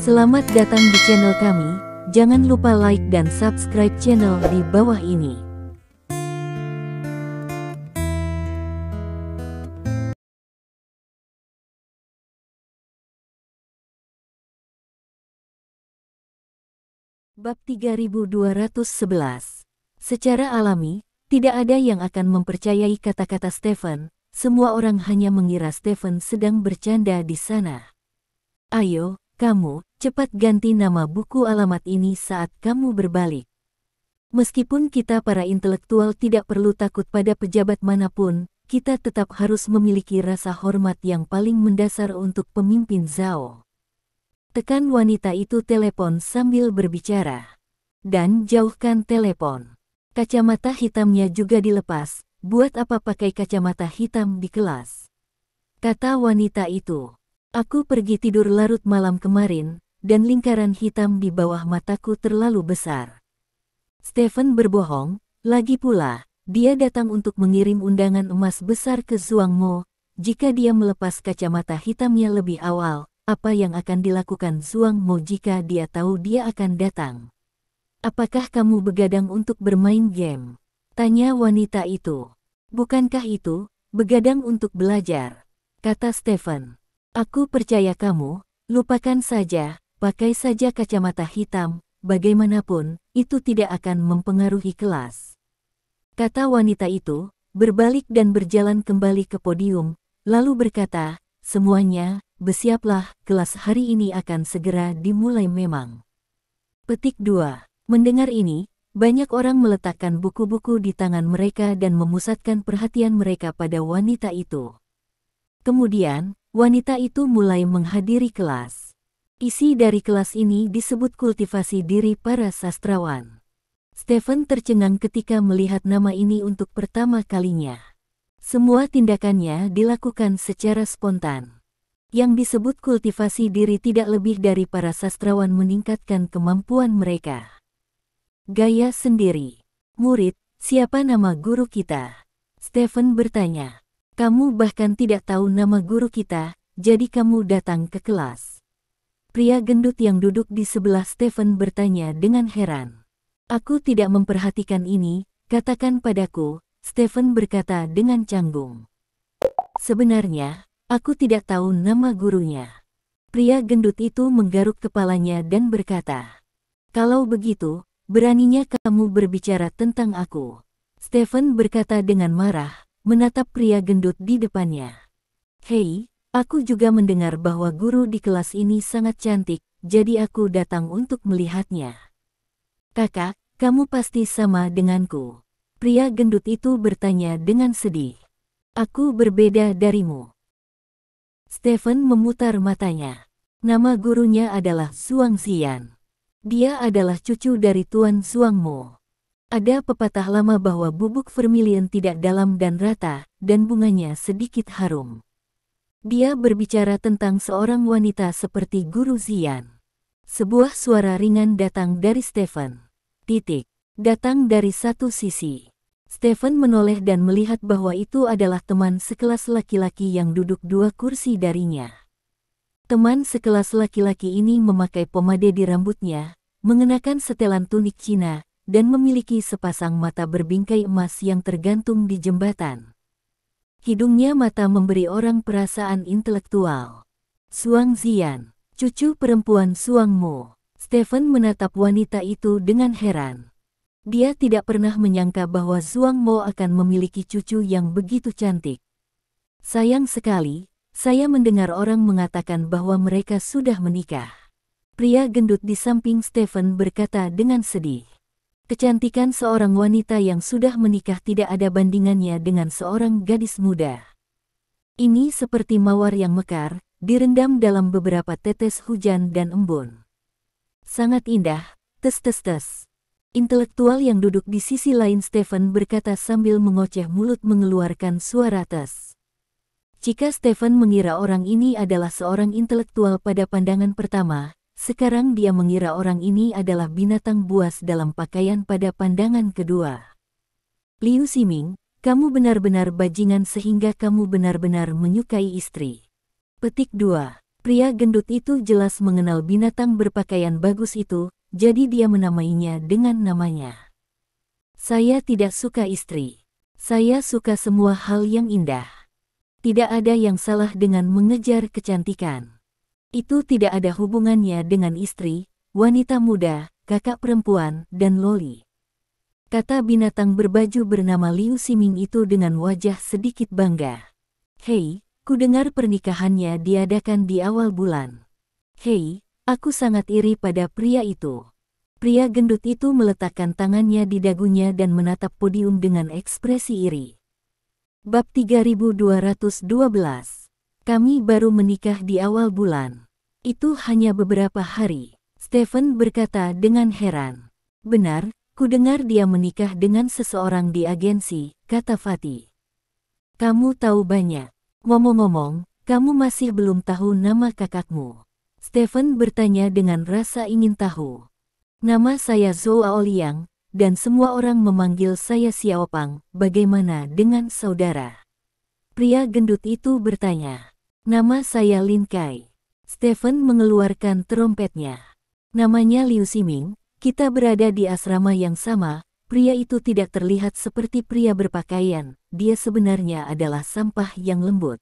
Selamat datang di channel kami. Jangan lupa like dan subscribe channel di bawah ini. Bab 3211. Secara alami, tidak ada yang akan mempercayai kata-kata Stephen. Semua orang hanya mengira Stephen sedang bercanda di sana. Ayo, kamu, cepat ganti nama buku alamat ini saat kamu berbalik. Meskipun kita para intelektual tidak perlu takut pada pejabat manapun, kita tetap harus memiliki rasa hormat yang paling mendasar untuk pemimpin Zhao. Tekan wanita itu telepon sambil berbicara. Dan jauhkan telepon. Kacamata hitamnya juga dilepas. Buat apa pakai kacamata hitam di kelas? Kata wanita itu. Aku pergi tidur larut malam kemarin, dan lingkaran hitam di bawah mataku terlalu besar. Stephen berbohong, lagi pula, dia datang untuk mengirim undangan emas besar ke Zhuangmo. Jika dia melepas kacamata hitamnya lebih awal, apa yang akan dilakukan Zhuangmo jika dia tahu dia akan datang? Apakah kamu begadang untuk bermain game? Tanya wanita itu. Bukankah itu, begadang untuk belajar? Kata Stephen. Aku percaya kamu, lupakan saja, pakai saja kacamata hitam, bagaimanapun, itu tidak akan mempengaruhi kelas. Kata wanita itu, berbalik dan berjalan kembali ke podium, lalu berkata, semuanya, bersiaplah, kelas hari ini akan segera dimulai memang. Petik 2. Mendengar ini, banyak orang meletakkan buku-buku di tangan mereka dan memusatkan perhatian mereka pada wanita itu. Kemudian, wanita itu mulai menghadiri kelas. Isi dari kelas ini disebut kultivasi diri para sastrawan. Stephen tercengang ketika melihat nama ini untuk pertama kalinya. Semua tindakannya dilakukan secara spontan. Yang disebut kultivasi diri tidak lebih dari para sastrawan meningkatkan kemampuan mereka. Gaya sendiri. Murid, siapa nama guru kita? Stephen bertanya. Kamu bahkan tidak tahu nama guru kita, jadi kamu datang ke kelas. Pria gendut yang duduk di sebelah Stephen bertanya dengan heran. Aku tidak memperhatikan ini, katakan padaku, Stephen berkata dengan canggung. Sebenarnya, aku tidak tahu nama gurunya. Pria gendut itu menggaruk kepalanya dan berkata, kalau begitu, beraninya kamu berbicara tentang aku. Stephen berkata dengan marah, menatap pria gendut di depannya. Hei, aku juga mendengar bahwa guru di kelas ini sangat cantik, jadi aku datang untuk melihatnya. Kakak, kamu pasti sama denganku. Pria gendut itu bertanya dengan sedih. Aku berbeda darimu. Stephen memutar matanya. Nama gurunya adalah Zhuang Xian. Dia adalah cucu dari Tuan Zhuangmo. Ada pepatah lama bahwa bubuk vermilion tidak dalam dan rata, dan bunganya sedikit harum. Dia berbicara tentang seorang wanita seperti Guru Xian. Sebuah suara ringan datang dari Stephen. Titik. Datang dari satu sisi. Stephen menoleh dan melihat bahwa itu adalah teman sekelas laki-laki yang duduk 2 kursi darinya. Teman sekelas laki-laki ini memakai pomade di rambutnya, mengenakan setelan tunik Cina, dan memiliki sepasang mata berbingkai emas yang tergantung di jembatan. Hidungnya mata memberi orang perasaan intelektual. Zhuang Xian, cucu perempuan Zhuangmo. Stephen menatap wanita itu dengan heran. Dia tidak pernah menyangka bahwa Zhuangmo akan memiliki cucu yang begitu cantik. Sayang sekali, saya mendengar orang mengatakan bahwa mereka sudah menikah. Pria gendut di samping Stephen berkata dengan sedih. Kecantikan seorang wanita yang sudah menikah tidak ada bandingannya dengan seorang gadis muda. Ini seperti mawar yang mekar, direndam dalam beberapa tetes hujan dan embun. Sangat indah, tes. Intelektual yang duduk di sisi lain Stephen berkata sambil mengoceh mulut mengeluarkan suara tes. Jika Stephen mengira orang ini adalah seorang intelektual pada pandangan pertama, sekarang dia mengira orang ini adalah binatang buas dalam pakaian pada pandangan kedua. Liu Ximing, kamu benar-benar bajingan sehingga kamu benar-benar menyukai istri. Petik 2. Pria gendut itu jelas mengenal binatang berpakaian bagus itu, jadi dia menamainya dengan namanya. Saya tidak suka istri. Saya suka semua hal yang indah. Tidak ada yang salah dengan mengejar kecantikan. Itu tidak ada hubungannya dengan istri, wanita muda, kakak perempuan, dan loli. Kata binatang berbaju bernama Liu Ximing itu dengan wajah sedikit bangga. Hei, ku dengar pernikahannya diadakan di awal bulan. Hei, aku sangat iri pada pria itu. Pria gendut itu meletakkan tangannya di dagunya dan menatap podium dengan ekspresi iri. Bab 3212. Kami baru menikah di awal bulan. Itu hanya beberapa hari. Stephen berkata dengan heran. Benar, ku dengar dia menikah dengan seseorang di agensi, kata Fatih. Kamu tahu banyak. Ngomong-ngomong, kamu masih belum tahu nama kakakmu. Stephen bertanya dengan rasa ingin tahu. Nama saya Zhou Aoliang, dan semua orang memanggil saya Xiaopang. Bagaimana dengan saudara? Pria gendut itu bertanya. Nama saya Lin Kai. Stephen mengeluarkan trompetnya. Namanya Liu Ximing, kita berada di asrama yang sama. Pria itu tidak terlihat seperti pria berpakaian, dia sebenarnya adalah sampah yang lembut.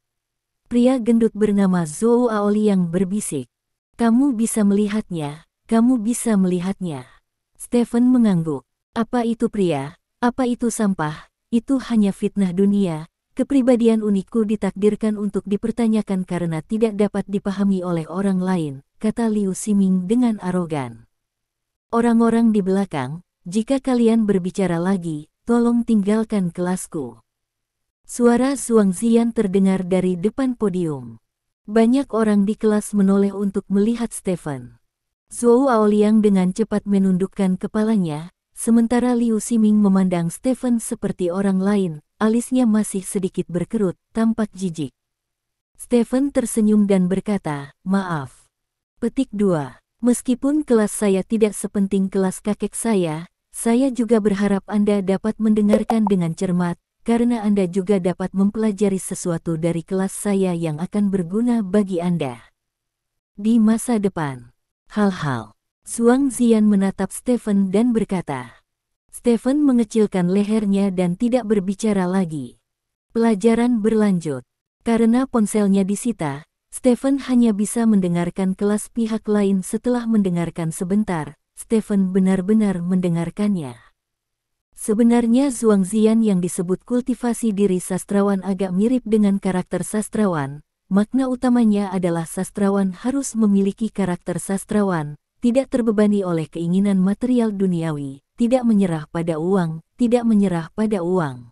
Pria gendut bernama Zhou Aoliang berbisik. Kamu bisa melihatnya. Kamu bisa melihatnya. Stephen mengangguk. Apa itu pria? Apa itu sampah? Itu hanya fitnah dunia. Kepribadian unikku ditakdirkan untuk dipertanyakan karena tidak dapat dipahami oleh orang lain, kata Liu Ximing dengan arogan. Orang-orang di belakang, jika kalian berbicara lagi, tolong tinggalkan kelasku. Suara Zhuang Ziyan terdengar dari depan podium. Banyak orang di kelas menoleh untuk melihat Stephen. Zhou Aoliang dengan cepat menundukkan kepalanya, sementara Liu Ximing memandang Stephen seperti orang lain, alisnya masih sedikit berkerut, tampak jijik. Stephen tersenyum dan berkata, maaf. Petik 2. Meskipun kelas saya tidak sepenting kelas kakek saya juga berharap Anda dapat mendengarkan dengan cermat, karena Anda juga dapat mempelajari sesuatu dari kelas saya yang akan berguna bagi Anda di masa depan. Hal-hal. Zhuang Ziyan menatap Stephen dan berkata. Stephen mengecilkan lehernya dan tidak berbicara lagi. Pelajaran berlanjut. Karena ponselnya disita, Stephen hanya bisa mendengarkan kelas pihak lain setelah mendengarkan sebentar. Stephen benar-benar mendengarkannya. Sebenarnya Zhuang Ziyan yang disebut kultivasi diri sastrawan agak mirip dengan karakter sastrawan. Makna utamanya adalah sastrawan harus memiliki karakter sastrawan, tidak terbebani oleh keinginan material duniawi, tidak menyerah pada uang, tidak menyerah pada uang.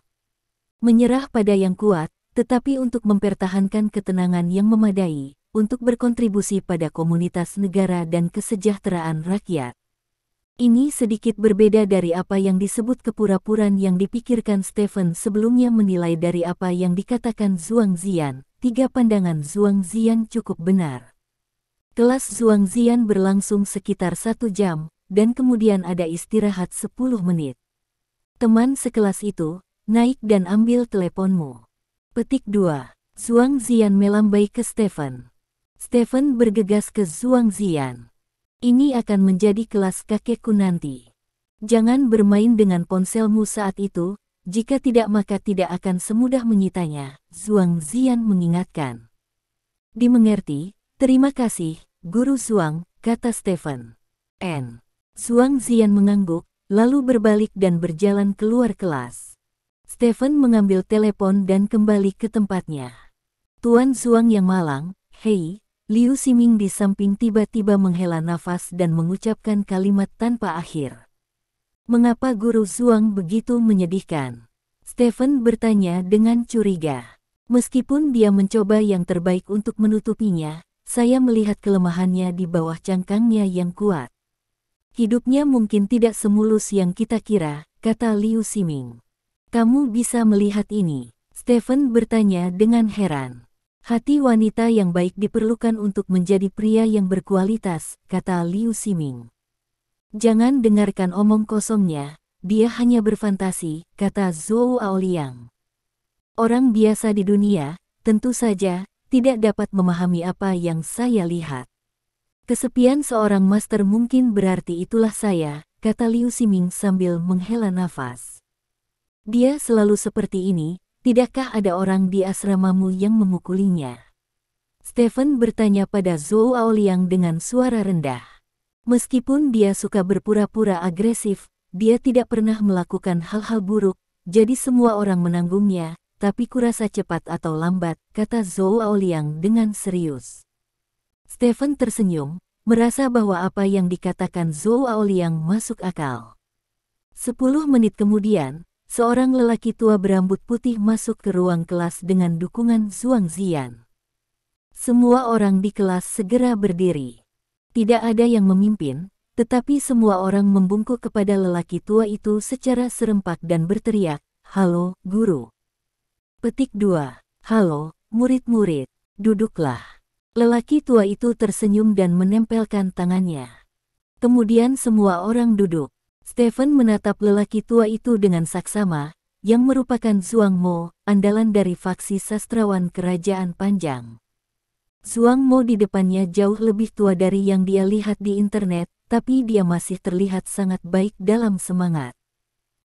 Menyerah pada yang kuat, tetapi untuk mempertahankan ketenangan yang memadai, untuk berkontribusi pada komunitas negara dan kesejahteraan rakyat. Ini sedikit berbeda dari apa yang disebut kepura-puraan yang dipikirkan Stephen sebelumnya menilai dari apa yang dikatakan Zhuang Ziyan. 3 pandangan Zhuang Ziyan cukup benar. Kelas Zhuang Ziyan berlangsung sekitar 1 jam, dan kemudian ada istirahat 10 menit. Teman sekelas itu, naik dan ambil teleponmu. Petik 2. Zhuang Ziyan melambai ke Stephen. Stephen bergegas ke Zhuang Ziyan. Ini akan menjadi kelas kakekku nanti. Jangan bermain dengan ponselmu saat itu. Jika tidak maka tidak akan semudah menyitanya, Zhuang Ziyan mengingatkan. Dimengerti, terima kasih, Guru Zhuang, kata Stephen. Zhuang Ziyan mengangguk, lalu berbalik dan berjalan keluar kelas. Stephen mengambil telepon dan kembali ke tempatnya. Tuan Zhuang yang malang, hei, Liu Ximing di samping tiba-tiba menghela nafas dan mengucapkan kalimat tanpa akhir. Mengapa Guru Zhuang begitu menyedihkan? Stephen bertanya dengan curiga. Meskipun dia mencoba yang terbaik untuk menutupinya, saya melihat kelemahannya di bawah cangkangnya yang kuat. Hidupnya mungkin tidak semulus yang kita kira, kata Liu Ximing. Kamu bisa melihat ini? Stephen bertanya dengan heran. Hati wanita yang baik diperlukan untuk menjadi pria yang berkualitas, kata Liu Ximing. Jangan dengarkan omong kosongnya, dia hanya berfantasi, kata Zhou Aoliang. Orang biasa di dunia, tentu saja, tidak dapat memahami apa yang saya lihat. Kesepian seorang master mungkin berarti itulah saya, kata Liu Ximing sambil menghela nafas. Dia selalu seperti ini, tidakkah ada orang di asramamu yang memukulinya? Stephen bertanya pada Zhou Aoliang dengan suara rendah. Meskipun dia suka berpura-pura agresif, dia tidak pernah melakukan hal-hal buruk, jadi semua orang menanggungnya, tapi kurasa cepat atau lambat, kata Zhou Aoliang dengan serius. Stephen tersenyum, merasa bahwa apa yang dikatakan Zhou Aoliang masuk akal. 10 menit kemudian, seorang lelaki tua berambut putih masuk ke ruang kelas dengan dukungan Zhuang Ziyan. Semua orang di kelas segera berdiri. Tidak ada yang memimpin, tetapi semua orang membungkuk kepada lelaki tua itu secara serempak dan berteriak, "Halo, guru." Petik 2. Halo, murid-murid, duduklah. Lelaki tua itu tersenyum dan menempelkan tangannya. Kemudian semua orang duduk. Stephen menatap lelaki tua itu dengan saksama, yang merupakan Zhuang Mo, andalan dari faksi sastrawan kerajaan Panjang. Zhuang Mo di depannya jauh lebih tua dari yang dia lihat di internet, tapi dia masih terlihat sangat baik dalam semangat.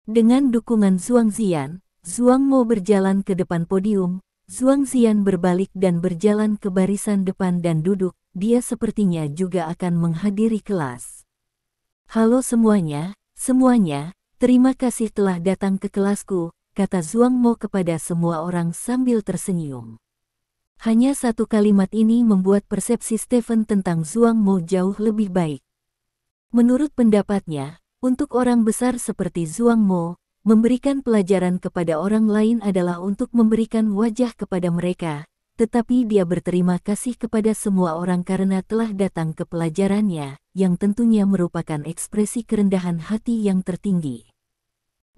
Dengan dukungan Zhuang Ziyan, Zhuang Mo berjalan ke depan podium, Zhuang Ziyan berbalik dan berjalan ke barisan depan dan duduk, dia sepertinya juga akan menghadiri kelas. Halo semuanya, terima kasih telah datang ke kelasku, kata Zhuang Mo kepada semua orang sambil tersenyum. Hanya satu kalimat ini membuat persepsi Stephen tentang Zhuang Mo jauh lebih baik. Menurut pendapatnya, untuk orang besar seperti Zhuang Mo, memberikan pelajaran kepada orang lain adalah untuk memberikan wajah kepada mereka, tetapi dia berterima kasih kepada semua orang karena telah datang ke pelajarannya, yang tentunya merupakan ekspresi kerendahan hati yang tertinggi.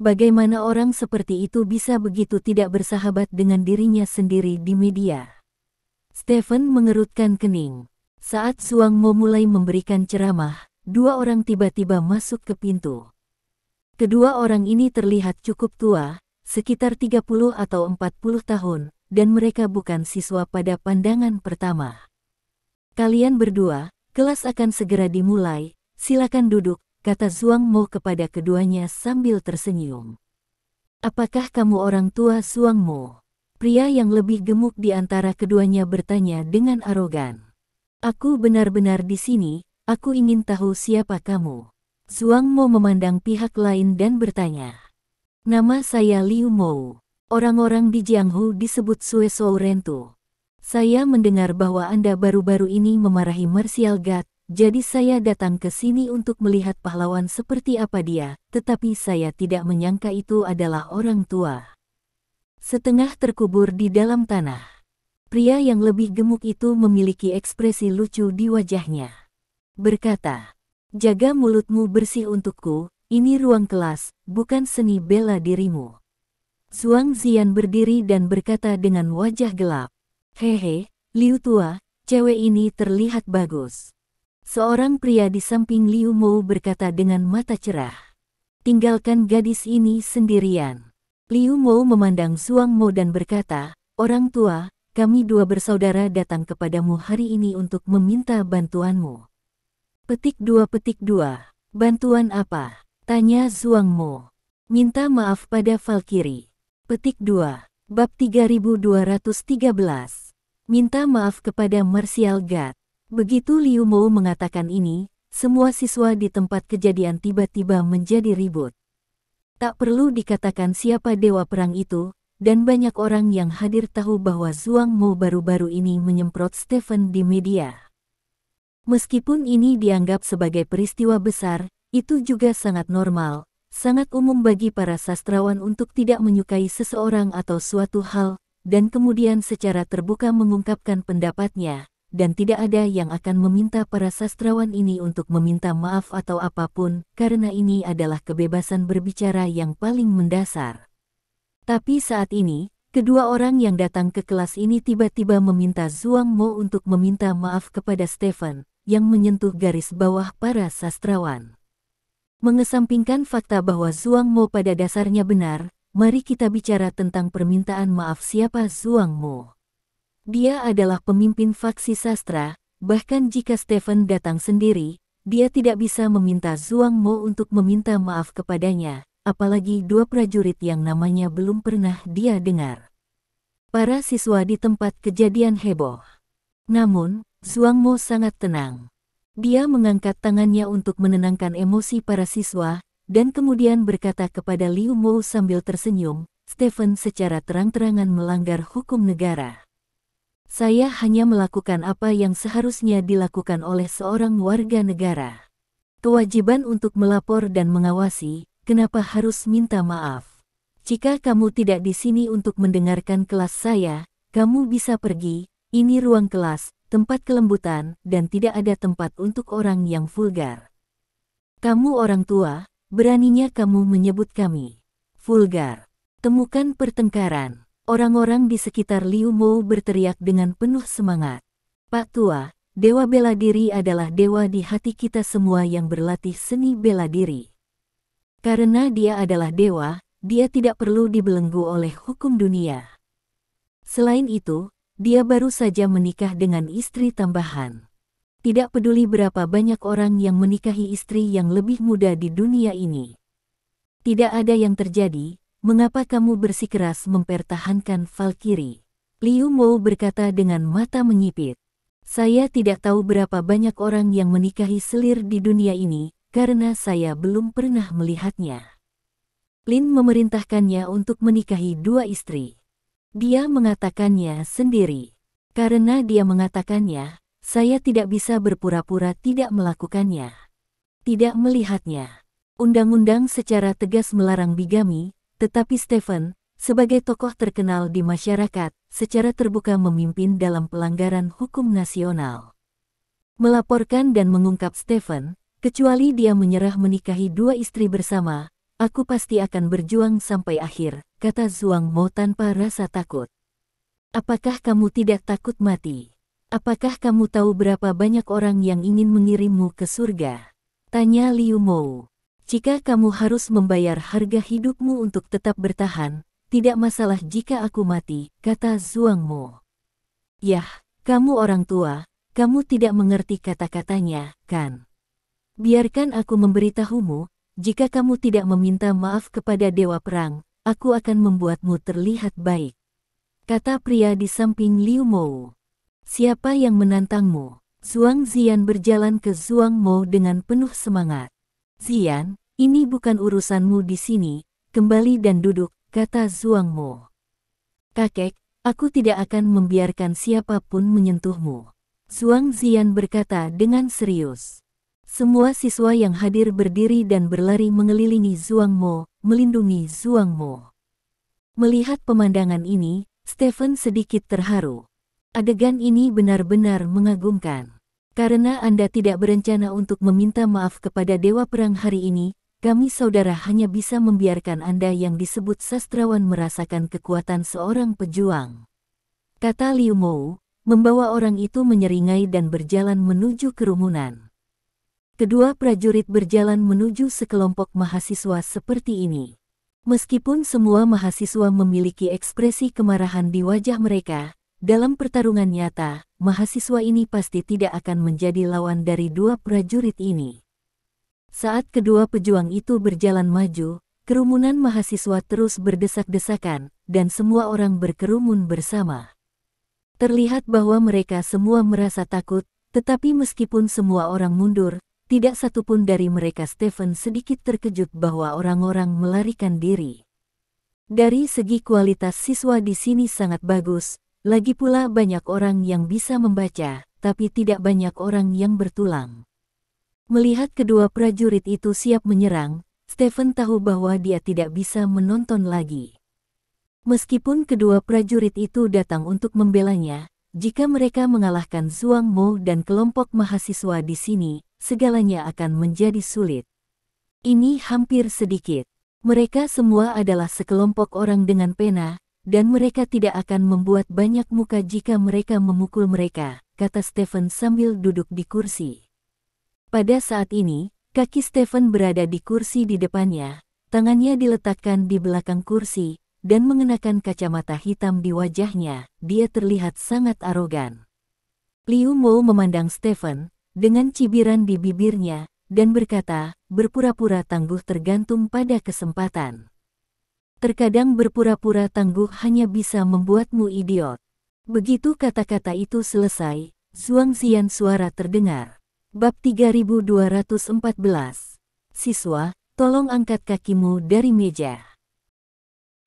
Bagaimana orang seperti itu bisa begitu tidak bersahabat dengan dirinya sendiri di media? Stephen mengerutkan kening. Saat Zhuang Mo mulai memberikan ceramah, dua orang tiba-tiba masuk ke pintu. Kedua orang ini terlihat cukup tua, sekitar 30 atau 40 tahun, dan mereka bukan siswa pada pandangan pertama. Kalian berdua, kelas akan segera dimulai, silakan duduk, kata Zhuang Mo kepada keduanya sambil tersenyum. Apakah kamu orang tua Zhuang Mo? Pria yang lebih gemuk di antara keduanya bertanya dengan arogan. Aku benar-benar di sini, aku ingin tahu siapa kamu. Zhuang Mo memandang pihak lain dan bertanya. Nama saya Liu Mo. Orang-orang di Jianghu disebut Sue Shou Rentu. Saya mendengar bahwa Anda baru-baru ini memarahi Martial God, jadi saya datang ke sini untuk melihat pahlawan seperti apa dia, tetapi saya tidak menyangka itu adalah orang tua. Setengah terkubur di dalam tanah. Pria yang lebih gemuk itu memiliki ekspresi lucu di wajahnya. Berkata, jaga mulutmu bersih untukku, ini ruang kelas, bukan seni bela dirimu. Zhuang Ziyan berdiri dan berkata dengan wajah gelap. Hehe, Liu tua, cewek ini terlihat bagus. Seorang pria di samping Liu Mo berkata dengan mata cerah. Tinggalkan gadis ini sendirian. Liu Mo memandang Zhuang Mo dan berkata, orang tua, kami dua bersaudara datang kepadamu hari ini untuk meminta bantuanmu. Petik 2. Bantuan apa? Tanya Zhuang Mo. Minta maaf pada Valkyrie. Petik 2. Bab 3213. Minta maaf kepada Martial God. Begitu Liu Mo mengatakan ini, semua siswa di tempat kejadian tiba-tiba menjadi ribut. Tak perlu dikatakan siapa dewa perang itu, dan banyak orang yang hadir tahu bahwa Zhuang Mo baru-baru ini menyemprot Stephen di media. Meskipun ini dianggap sebagai peristiwa besar, itu juga sangat normal, sangat umum bagi para sastrawan untuk tidak menyukai seseorang atau suatu hal, dan kemudian secara terbuka mengungkapkan pendapatnya, dan tidak ada yang akan meminta para sastrawan ini untuk meminta maaf atau apapun, karena ini adalah kebebasan berbicara yang paling mendasar. Tapi saat ini, kedua orang yang datang ke kelas ini tiba-tiba meminta Zhuang Mo untuk meminta maaf kepada Stephen, yang menyentuh garis bawah para sastrawan. Mengesampingkan fakta bahwa Zhuang Mo pada dasarnya benar, mari kita bicara tentang permintaan maaf siapa Zhuang Mo. Dia adalah pemimpin faksi sastra, bahkan jika Stephen datang sendiri, dia tidak bisa meminta Zhuang Mo untuk meminta maaf kepadanya, apalagi dua prajurit yang namanya belum pernah dia dengar. Para siswa di tempat kejadian heboh. Namun, Zhuang Mo sangat tenang. Dia mengangkat tangannya untuk menenangkan emosi para siswa, dan kemudian berkata kepada Liu Mo sambil tersenyum, "Stephen secara terang-terangan melanggar hukum negara. Saya hanya melakukan apa yang seharusnya dilakukan oleh seorang warga negara. Kewajiban untuk melapor dan mengawasi, kenapa harus minta maaf? Jika kamu tidak di sini untuk mendengarkan kelas saya, kamu bisa pergi. Ini ruang kelas, tempat kelembutan, dan tidak ada tempat untuk orang yang vulgar. Kamu orang tua, beraninya kamu menyebut kami vulgar. Temukan pertengkaran." Orang-orang di sekitar Liu Mo berteriak dengan penuh semangat. "Pak Tua, dewa bela diri adalah dewa di hati kita semua yang berlatih seni bela diri. Karena dia adalah dewa, dia tidak perlu dibelenggu oleh hukum dunia. Selain itu, dia baru saja menikah dengan istri tambahan. Tidak peduli berapa banyak orang yang menikahi istri yang lebih muda di dunia ini. Tidak ada yang terjadi. Mengapa kamu bersikeras mempertahankan Valkyrie?" Liu Mo berkata dengan mata menyipit. "Saya tidak tahu berapa banyak orang yang menikahi selir di dunia ini, karena saya belum pernah melihatnya." Lin memerintahkannya untuk menikahi dua istri. Dia mengatakannya sendiri. Karena dia mengatakannya, saya tidak bisa berpura-pura tidak melakukannya. Tidak melihatnya. Undang-undang secara tegas melarang bigami, tetapi Stephen, sebagai tokoh terkenal di masyarakat, secara terbuka memimpin dalam pelanggaran hukum nasional. Melaporkan dan mengungkap Stephen, kecuali dia menyerah menikahi dua istri bersama, aku pasti akan berjuang sampai akhir, kata Zhuang Mo tanpa rasa takut. Apakah kamu tidak takut mati? Apakah kamu tahu berapa banyak orang yang ingin mengirimmu ke surga? Tanya Liu Mo. Jika kamu harus membayar harga hidupmu untuk tetap bertahan, tidak masalah jika aku mati, kata Zhuang Mo. Yah, kamu orang tua, kamu tidak mengerti kata-katanya, kan? Biarkan aku memberitahumu, jika kamu tidak meminta maaf kepada Dewa Perang, aku akan membuatmu terlihat baik. Kata pria di samping Liu Mo. Siapa yang menantangmu? Zhuang Ziyan berjalan ke Zhuang Mo dengan penuh semangat. Ziyan, ini bukan urusanmu di sini, kembali dan duduk, kata Zhuang Mo. Kakek, aku tidak akan membiarkan siapapun menyentuhmu. Zhuang Ziyan berkata dengan serius. Semua siswa yang hadir berdiri dan berlari mengelilingi Zhuang Mo, melindungi Zhuang Mo. Melihat pemandangan ini, Stephen sedikit terharu. Adegan ini benar-benar mengagumkan. Karena Anda tidak berencana untuk meminta maaf kepada Dewa Perang hari ini, kami saudara hanya bisa membiarkan Anda yang disebut sastrawan merasakan kekuatan seorang pejuang. Kata Liu Mo, membawa orang itu menyeringai dan berjalan menuju kerumunan. Kedua prajurit berjalan menuju sekelompok mahasiswa seperti ini. Meskipun semua mahasiswa memiliki ekspresi kemarahan di wajah mereka, dalam pertarungan nyata, mahasiswa ini pasti tidak akan menjadi lawan dari dua prajurit ini. Saat kedua pejuang itu berjalan maju, kerumunan mahasiswa terus berdesak-desakan, dan semua orang berkerumun bersama. Terlihat bahwa mereka semua merasa takut, tetapi meskipun semua orang mundur, tidak satupun dari mereka Stephen sedikit terkejut bahwa orang-orang melarikan diri. Dari segi kualitas siswa di sini sangat bagus. Lagi pula banyak orang yang bisa membaca, tapi tidak banyak orang yang bertulang. Melihat kedua prajurit itu siap menyerang, Stephen tahu bahwa dia tidak bisa menonton lagi. Meskipun kedua prajurit itu datang untuk membelanya, jika mereka mengalahkan Zhuang Mo dan kelompok mahasiswa di sini, segalanya akan menjadi sulit. Ini hampir sedikit. Mereka semua adalah sekelompok orang dengan pena, dan mereka tidak akan membuat banyak muka jika mereka memukul mereka, kata Stephen sambil duduk di kursi. Pada saat ini, kaki Stephen berada di kursi di depannya, tangannya diletakkan di belakang kursi, dan mengenakan kacamata hitam di wajahnya. Dia terlihat sangat arogan. Liu Mo memandang Stephen dengan cibiran di bibirnya dan berkata, berpura-pura tangguh tergantung pada kesempatan. Terkadang berpura-pura tangguh hanya bisa membuatmu idiot. Begitu kata-kata itu selesai, Zhuang Ziyan suara terdengar. Bab 3214. Siswa, tolong angkat kakimu dari meja.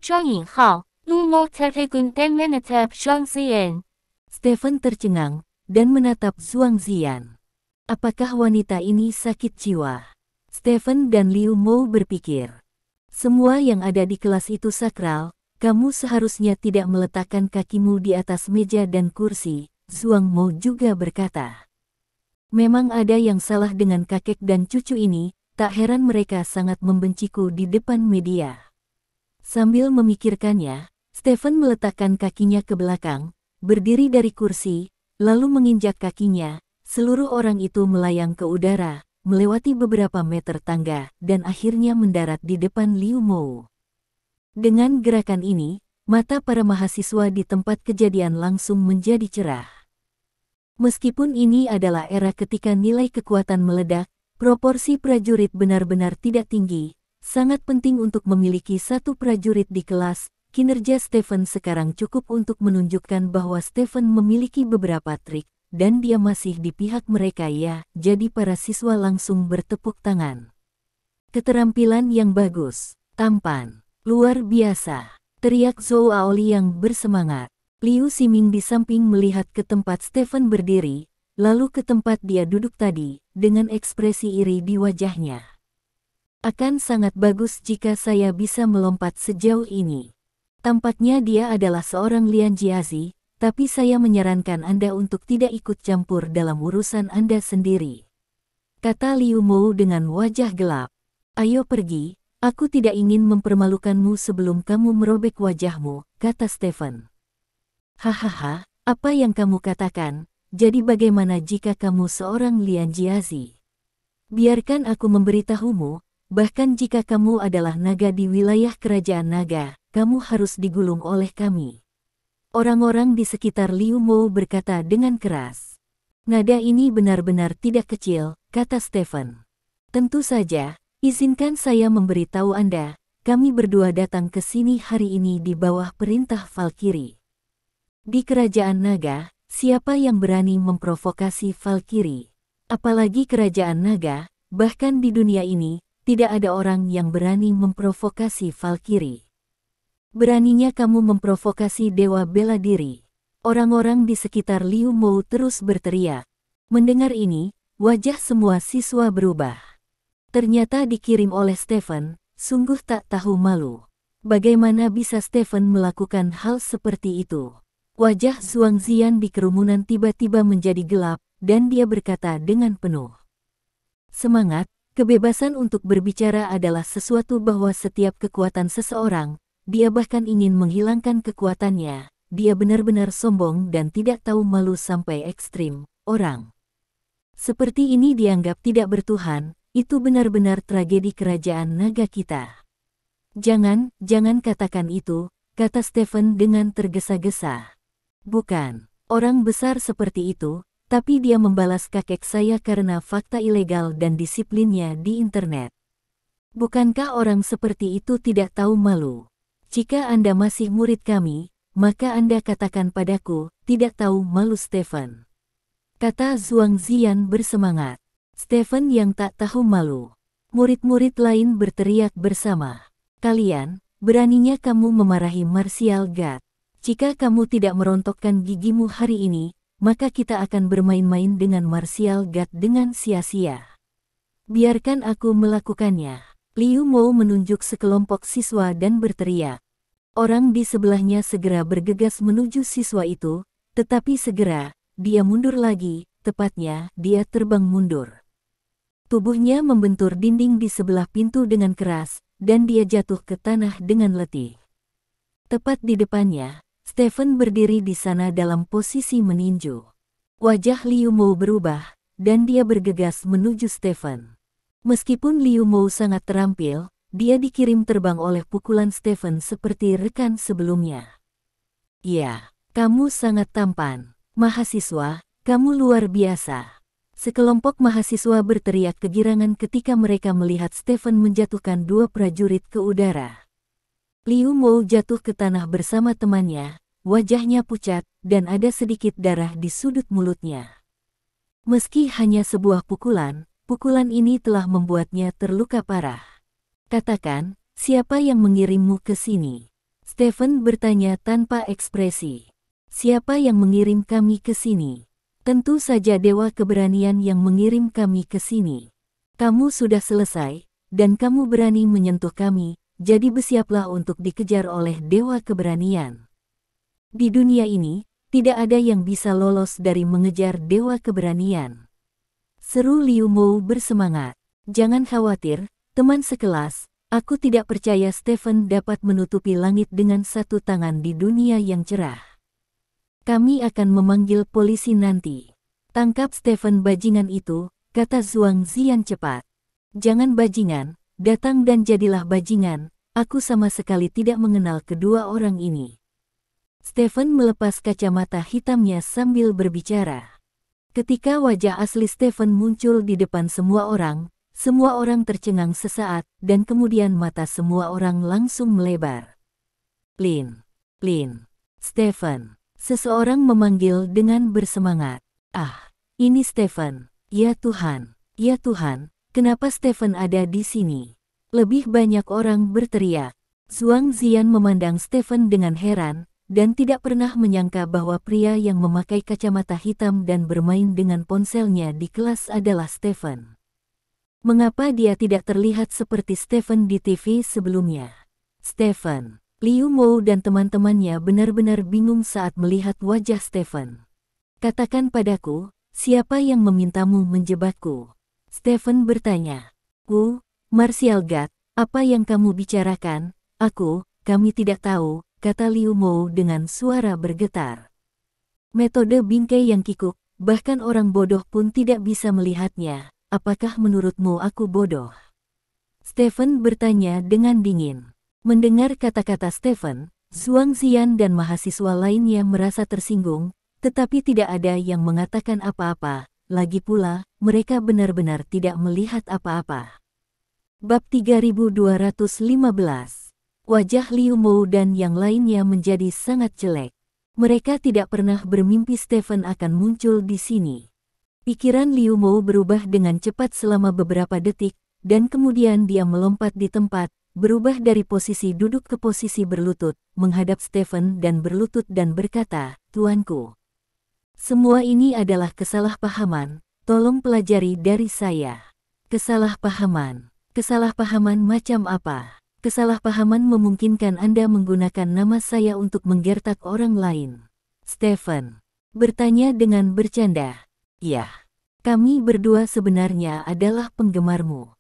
双引号 Lumo Tertegun Menetap Zhuangziyan. Stephen tercengang dan menatap Zhuang Ziyan. Apakah wanita ini sakit jiwa? Stephen dan Liu Mo berpikir. Semua yang ada di kelas itu sakral, kamu seharusnya tidak meletakkan kakimu di atas meja dan kursi. Zhuang Mo juga berkata. Memang ada yang salah dengan kakek dan cucu ini, tak heran mereka sangat membenciku di depan media. Sambil memikirkannya, Stephen meletakkan kakinya ke belakang, berdiri dari kursi, lalu menginjak kakinya. Seluruh orang itu melayang ke udara, melewati beberapa meter tangga, dan akhirnya mendarat di depan Liu Mo. Dengan gerakan ini, mata para mahasiswa di tempat kejadian langsung menjadi cerah. Meskipun ini adalah era ketika nilai kekuatan meledak, proporsi prajurit benar-benar tidak tinggi. Sangat penting untuk memiliki satu prajurit di kelas. Kinerja Stephen sekarang cukup untuk menunjukkan bahwa Stephen memiliki beberapa trik, dan dia masih di pihak mereka ya, jadi para siswa langsung bertepuk tangan. Keterampilan yang bagus, tampan, luar biasa, teriak Zhou Aoli yang bersemangat. Liu Ximing di samping melihat ke tempat Stephen berdiri, lalu ke tempat dia duduk tadi, dengan ekspresi iri di wajahnya. Akan sangat bagus jika saya bisa melompat sejauh ini. Tampaknya dia adalah seorang Lian Jiazi, tapi saya menyarankan Anda untuk tidak ikut campur dalam urusan Anda sendiri. Kata Liu Mo dengan wajah gelap. Ayo pergi, aku tidak ingin mempermalukanmu sebelum kamu merobek wajahmu, kata Stephen. Hahaha, apa yang kamu katakan, jadi bagaimana jika kamu seorang Lian Jiazi? Biarkan aku memberitahumu. Bahkan jika kamu adalah naga di wilayah kerajaan naga, kamu harus digulung oleh kami. Orang-orang di sekitar Liu Mo berkata dengan keras. Nada ini benar-benar tidak kecil, kata Stephen. Tentu saja, izinkan saya memberitahu Anda, kami berdua datang ke sini hari ini di bawah perintah Valkyrie. Di kerajaan naga, siapa yang berani memprovokasi Valkyrie? Apalagi kerajaan naga, bahkan di dunia ini, tidak ada orang yang berani memprovokasi Valkyrie. Beraninya kamu memprovokasi dewa bela diri. Orang-orang di sekitar Liu Mo terus berteriak. Mendengar ini, wajah semua siswa berubah. Ternyata dikirim oleh Stephen, sungguh tak tahu malu. Bagaimana bisa Stephen melakukan hal seperti itu? Wajah Zhuang Ziyan di kerumunan tiba-tiba menjadi gelap, dan dia berkata dengan penuh semangat, kebebasan untuk berbicara adalah sesuatu bahwa setiap kekuatan seseorang, dia bahkan ingin menghilangkan kekuatannya, dia benar-benar sombong dan tidak tahu malu sampai ekstrim. Orang seperti ini dianggap tidak bertuhan, itu benar-benar tragedi kerajaan naga kita. Jangan katakan itu, kata Stephen dengan tergesa-gesa. Bukan, orang besar seperti itu, tapi dia membalas kakek saya karena fakta ilegal dan disiplinnya di internet. Bukankah orang seperti itu tidak tahu malu? Jika Anda masih murid kami, maka Anda katakan padaku, tidak tahu malu Stephen. Kata Zhuang Ziyan bersemangat. Stephen yang tak tahu malu. Murid-murid lain berteriak bersama. Kalian, beraninya kamu memarahi Martial God. Jika kamu tidak merontokkan gigimu hari ini, maka kita akan bermain-main dengan Martial God dengan sia-sia. Biarkan aku melakukannya. Liu Mo menunjuk sekelompok siswa dan berteriak. Orang di sebelahnya segera bergegas menuju siswa itu, tetapi segera, dia mundur lagi, tepatnya, dia terbang mundur. Tubuhnya membentur dinding di sebelah pintu dengan keras, dan dia jatuh ke tanah dengan letih. Tepat di depannya, Stephen berdiri di sana dalam posisi meninju. Wajah Liu Mo berubah, dan dia bergegas menuju Stephen. Meskipun Liu Mo sangat terampil, dia dikirim terbang oleh pukulan Stephen seperti rekan sebelumnya. Ya, kamu sangat tampan. Mahasiswa, kamu luar biasa. Sekelompok mahasiswa berteriak kegirangan ketika mereka melihat Stephen menjatuhkan dua prajurit ke udara. Liu Mo jatuh ke tanah bersama temannya, wajahnya pucat, dan ada sedikit darah di sudut mulutnya. Meski hanya sebuah pukulan, pukulan ini telah membuatnya terluka parah. Katakan, siapa yang mengirimmu ke sini? Stephen bertanya tanpa ekspresi. Siapa yang mengirim kami ke sini? Tentu saja Dewa Keberanian yang mengirim kami ke sini. Kamu sudah selesai, dan kamu berani menyentuh kami, jadi bersiaplah untuk dikejar oleh Dewa Keberanian. Di dunia ini, tidak ada yang bisa lolos dari mengejar Dewa Keberanian. Seru Liu Mo bersemangat. Jangan khawatir, teman sekelas. Aku tidak percaya Stephen dapat menutupi langit dengan satu tangan di dunia yang cerah. Kami akan memanggil polisi nanti. Tangkap Stephen bajingan itu, kata Zhuang Ziyan cepat. Jangan bajingan, datang dan jadilah bajingan, aku sama sekali tidak mengenal kedua orang ini. Stephen melepas kacamata hitamnya sambil berbicara. Ketika wajah asli Stephen muncul di depan semua orang tercengang sesaat, dan kemudian mata semua orang langsung melebar. Lin, Stephen. Seseorang memanggil dengan bersemangat. Ah, ini Stephen. Ya Tuhan, kenapa Stephen ada di sini? Lebih banyak orang berteriak. Zhuang Ziyan memandang Stephen dengan heran, dan tidak pernah menyangka bahwa pria yang memakai kacamata hitam dan bermain dengan ponselnya di kelas adalah Stephen. Mengapa dia tidak terlihat seperti Stephen di TV sebelumnya? Stephen, Liu Mo dan teman-temannya benar-benar bingung saat melihat wajah Stephen. Katakan padaku, siapa yang memintamu menjebakku? Stephen bertanya. Martial God, apa yang kamu bicarakan? Kami tidak tahu, kata Liu Mo dengan suara bergetar. Metode bingkai yang kikuk, bahkan orang bodoh pun tidak bisa melihatnya. Apakah menurutmu aku bodoh? Stephen bertanya dengan dingin. Mendengar kata-kata Stephen, Zhuang Ziyan dan mahasiswa lainnya merasa tersinggung, tetapi tidak ada yang mengatakan apa-apa. Lagi pula, mereka benar-benar tidak melihat apa-apa. Bab 3215. Wajah Liu Mo dan yang lainnya menjadi sangat jelek. Mereka tidak pernah bermimpi Stephen akan muncul di sini. Pikiran Liu Mo berubah dengan cepat selama beberapa detik, dan kemudian dia melompat di tempat, berubah dari posisi duduk ke posisi berlutut, menghadap Stephen dan berlutut dan berkata, Tuanku. Semua ini adalah kesalahpahaman, tolong pelajari dari saya. Kesalahpahaman macam apa? Kesalahpahaman memungkinkan Anda menggunakan nama saya untuk menggertak orang lain. Stephen bertanya dengan bercanda. Ya, kami berdua sebenarnya adalah penggemarmu.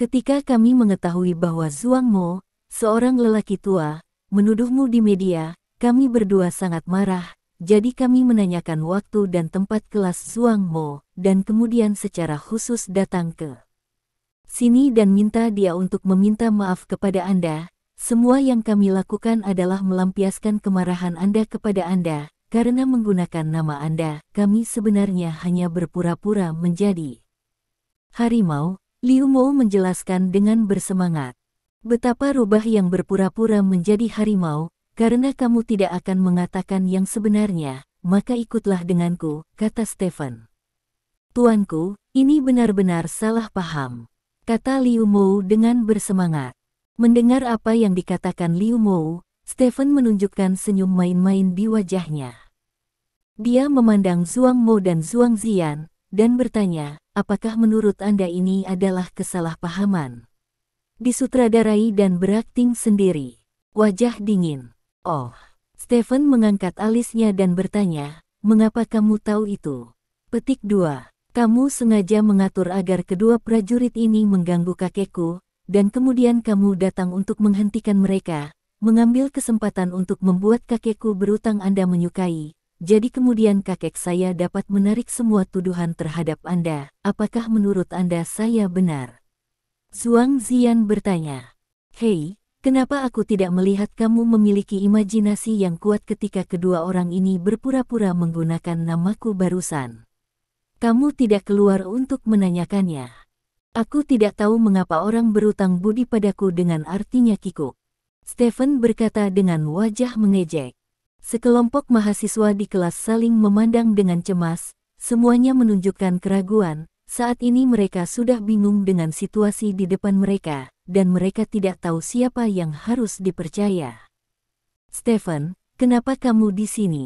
Ketika kami mengetahui bahwa Zhuang Mo, seorang lelaki tua, menuduhmu di media, kami berdua sangat marah, jadi kami menanyakan waktu dan tempat kelas Zhuang Mo, dan kemudian secara khusus datang ke sini dan minta dia untuk meminta maaf kepada Anda. Semua yang kami lakukan adalah melampiaskan kemarahan Anda kepada Anda. Karena menggunakan nama Anda, kami sebenarnya hanya berpura-pura menjadi harimau. Liu Mo menjelaskan dengan bersemangat. Betapa rubah yang berpura-pura menjadi harimau, karena kamu tidak akan mengatakan yang sebenarnya, maka ikutlah denganku, kata Stephen. Tuanku, ini benar-benar salah paham, kata Liu Mo dengan bersemangat. Mendengar apa yang dikatakan Liu Mo, Stephen menunjukkan senyum main-main di wajahnya. Dia memandang Zhuang Mo dan Zhuang Ziyan, dan bertanya, apakah menurut Anda ini adalah kesalahpahaman? Disutradarai dan berakting sendiri. Wajah dingin. Oh, Stephen mengangkat alisnya dan bertanya, mengapa kamu tahu itu? Petik 2. Kamu sengaja mengatur agar kedua prajurit ini mengganggu kakekku, dan kemudian kamu datang untuk menghentikan mereka. Mengambil kesempatan untuk membuat kakekku berutang Anda menyukai, jadi kemudian kakek saya dapat menarik semua tuduhan terhadap Anda. Apakah menurut Anda saya benar? Zhuang Ziyan bertanya. Hei, kenapa aku tidak melihat kamu memiliki imajinasi yang kuat ketika kedua orang ini berpura-pura menggunakan namaku barusan? Kamu tidak keluar untuk menanyakannya. Aku tidak tahu mengapa orang berutang budi padaku dengan artinya kikuk. Stephen berkata dengan wajah mengejek. Sekelompok mahasiswa di kelas saling memandang dengan cemas, semuanya menunjukkan keraguan. Saat ini mereka sudah bingung dengan situasi di depan mereka, dan mereka tidak tahu siapa yang harus dipercaya. Stephen, kenapa kamu di sini?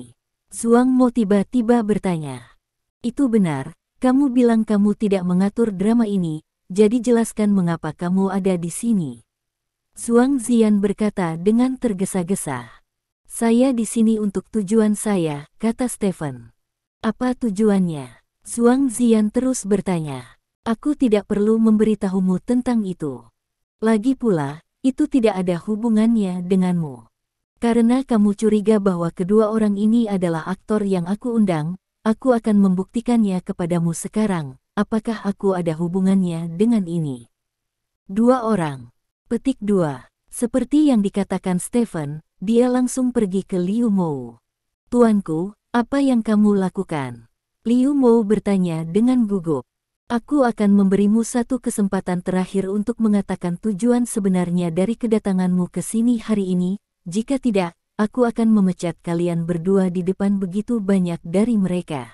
Zhuang Mo tiba-tiba bertanya. Itu benar, kamu bilang kamu tidak mengatur drama ini, jadi jelaskan mengapa kamu ada di sini. Zhuang Ziyan berkata dengan tergesa-gesa. Saya di sini untuk tujuan saya, kata Stephen. Apa tujuannya? Zhuang Ziyan terus bertanya. Aku tidak perlu memberitahumu tentang itu. Lagi pula, itu tidak ada hubungannya denganmu. Karena kamu curiga bahwa kedua orang ini adalah aktor yang aku undang, aku akan membuktikannya kepadamu sekarang. Apakah aku ada hubungannya dengan ini? Dua orang. Petik 2. Seperti yang dikatakan Stephen, dia langsung pergi ke Liu Mo. Tuanku, apa yang kamu lakukan? Liu Mo bertanya dengan gugup. Aku akan memberimu satu kesempatan terakhir untuk mengatakan tujuan sebenarnya dari kedatanganmu ke sini hari ini. Jika tidak, aku akan memecat kalian berdua di depan begitu banyak dari mereka.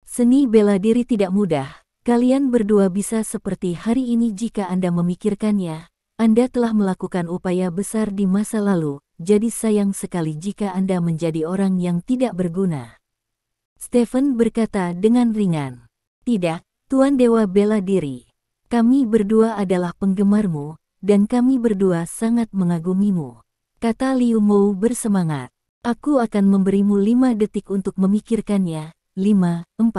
Seni bela diri tidak mudah. Kalian berdua bisa seperti hari ini jika Anda memikirkannya. Anda telah melakukan upaya besar di masa lalu, jadi sayang sekali jika Anda menjadi orang yang tidak berguna. Stephen berkata dengan ringan. Tidak, Tuan Dewa Bela Diri. Kami berdua adalah penggemarmu, dan kami berdua sangat mengagumimu. Kata Liu Mo bersemangat. Aku akan memberimu 5 detik untuk memikirkannya. 5, 4.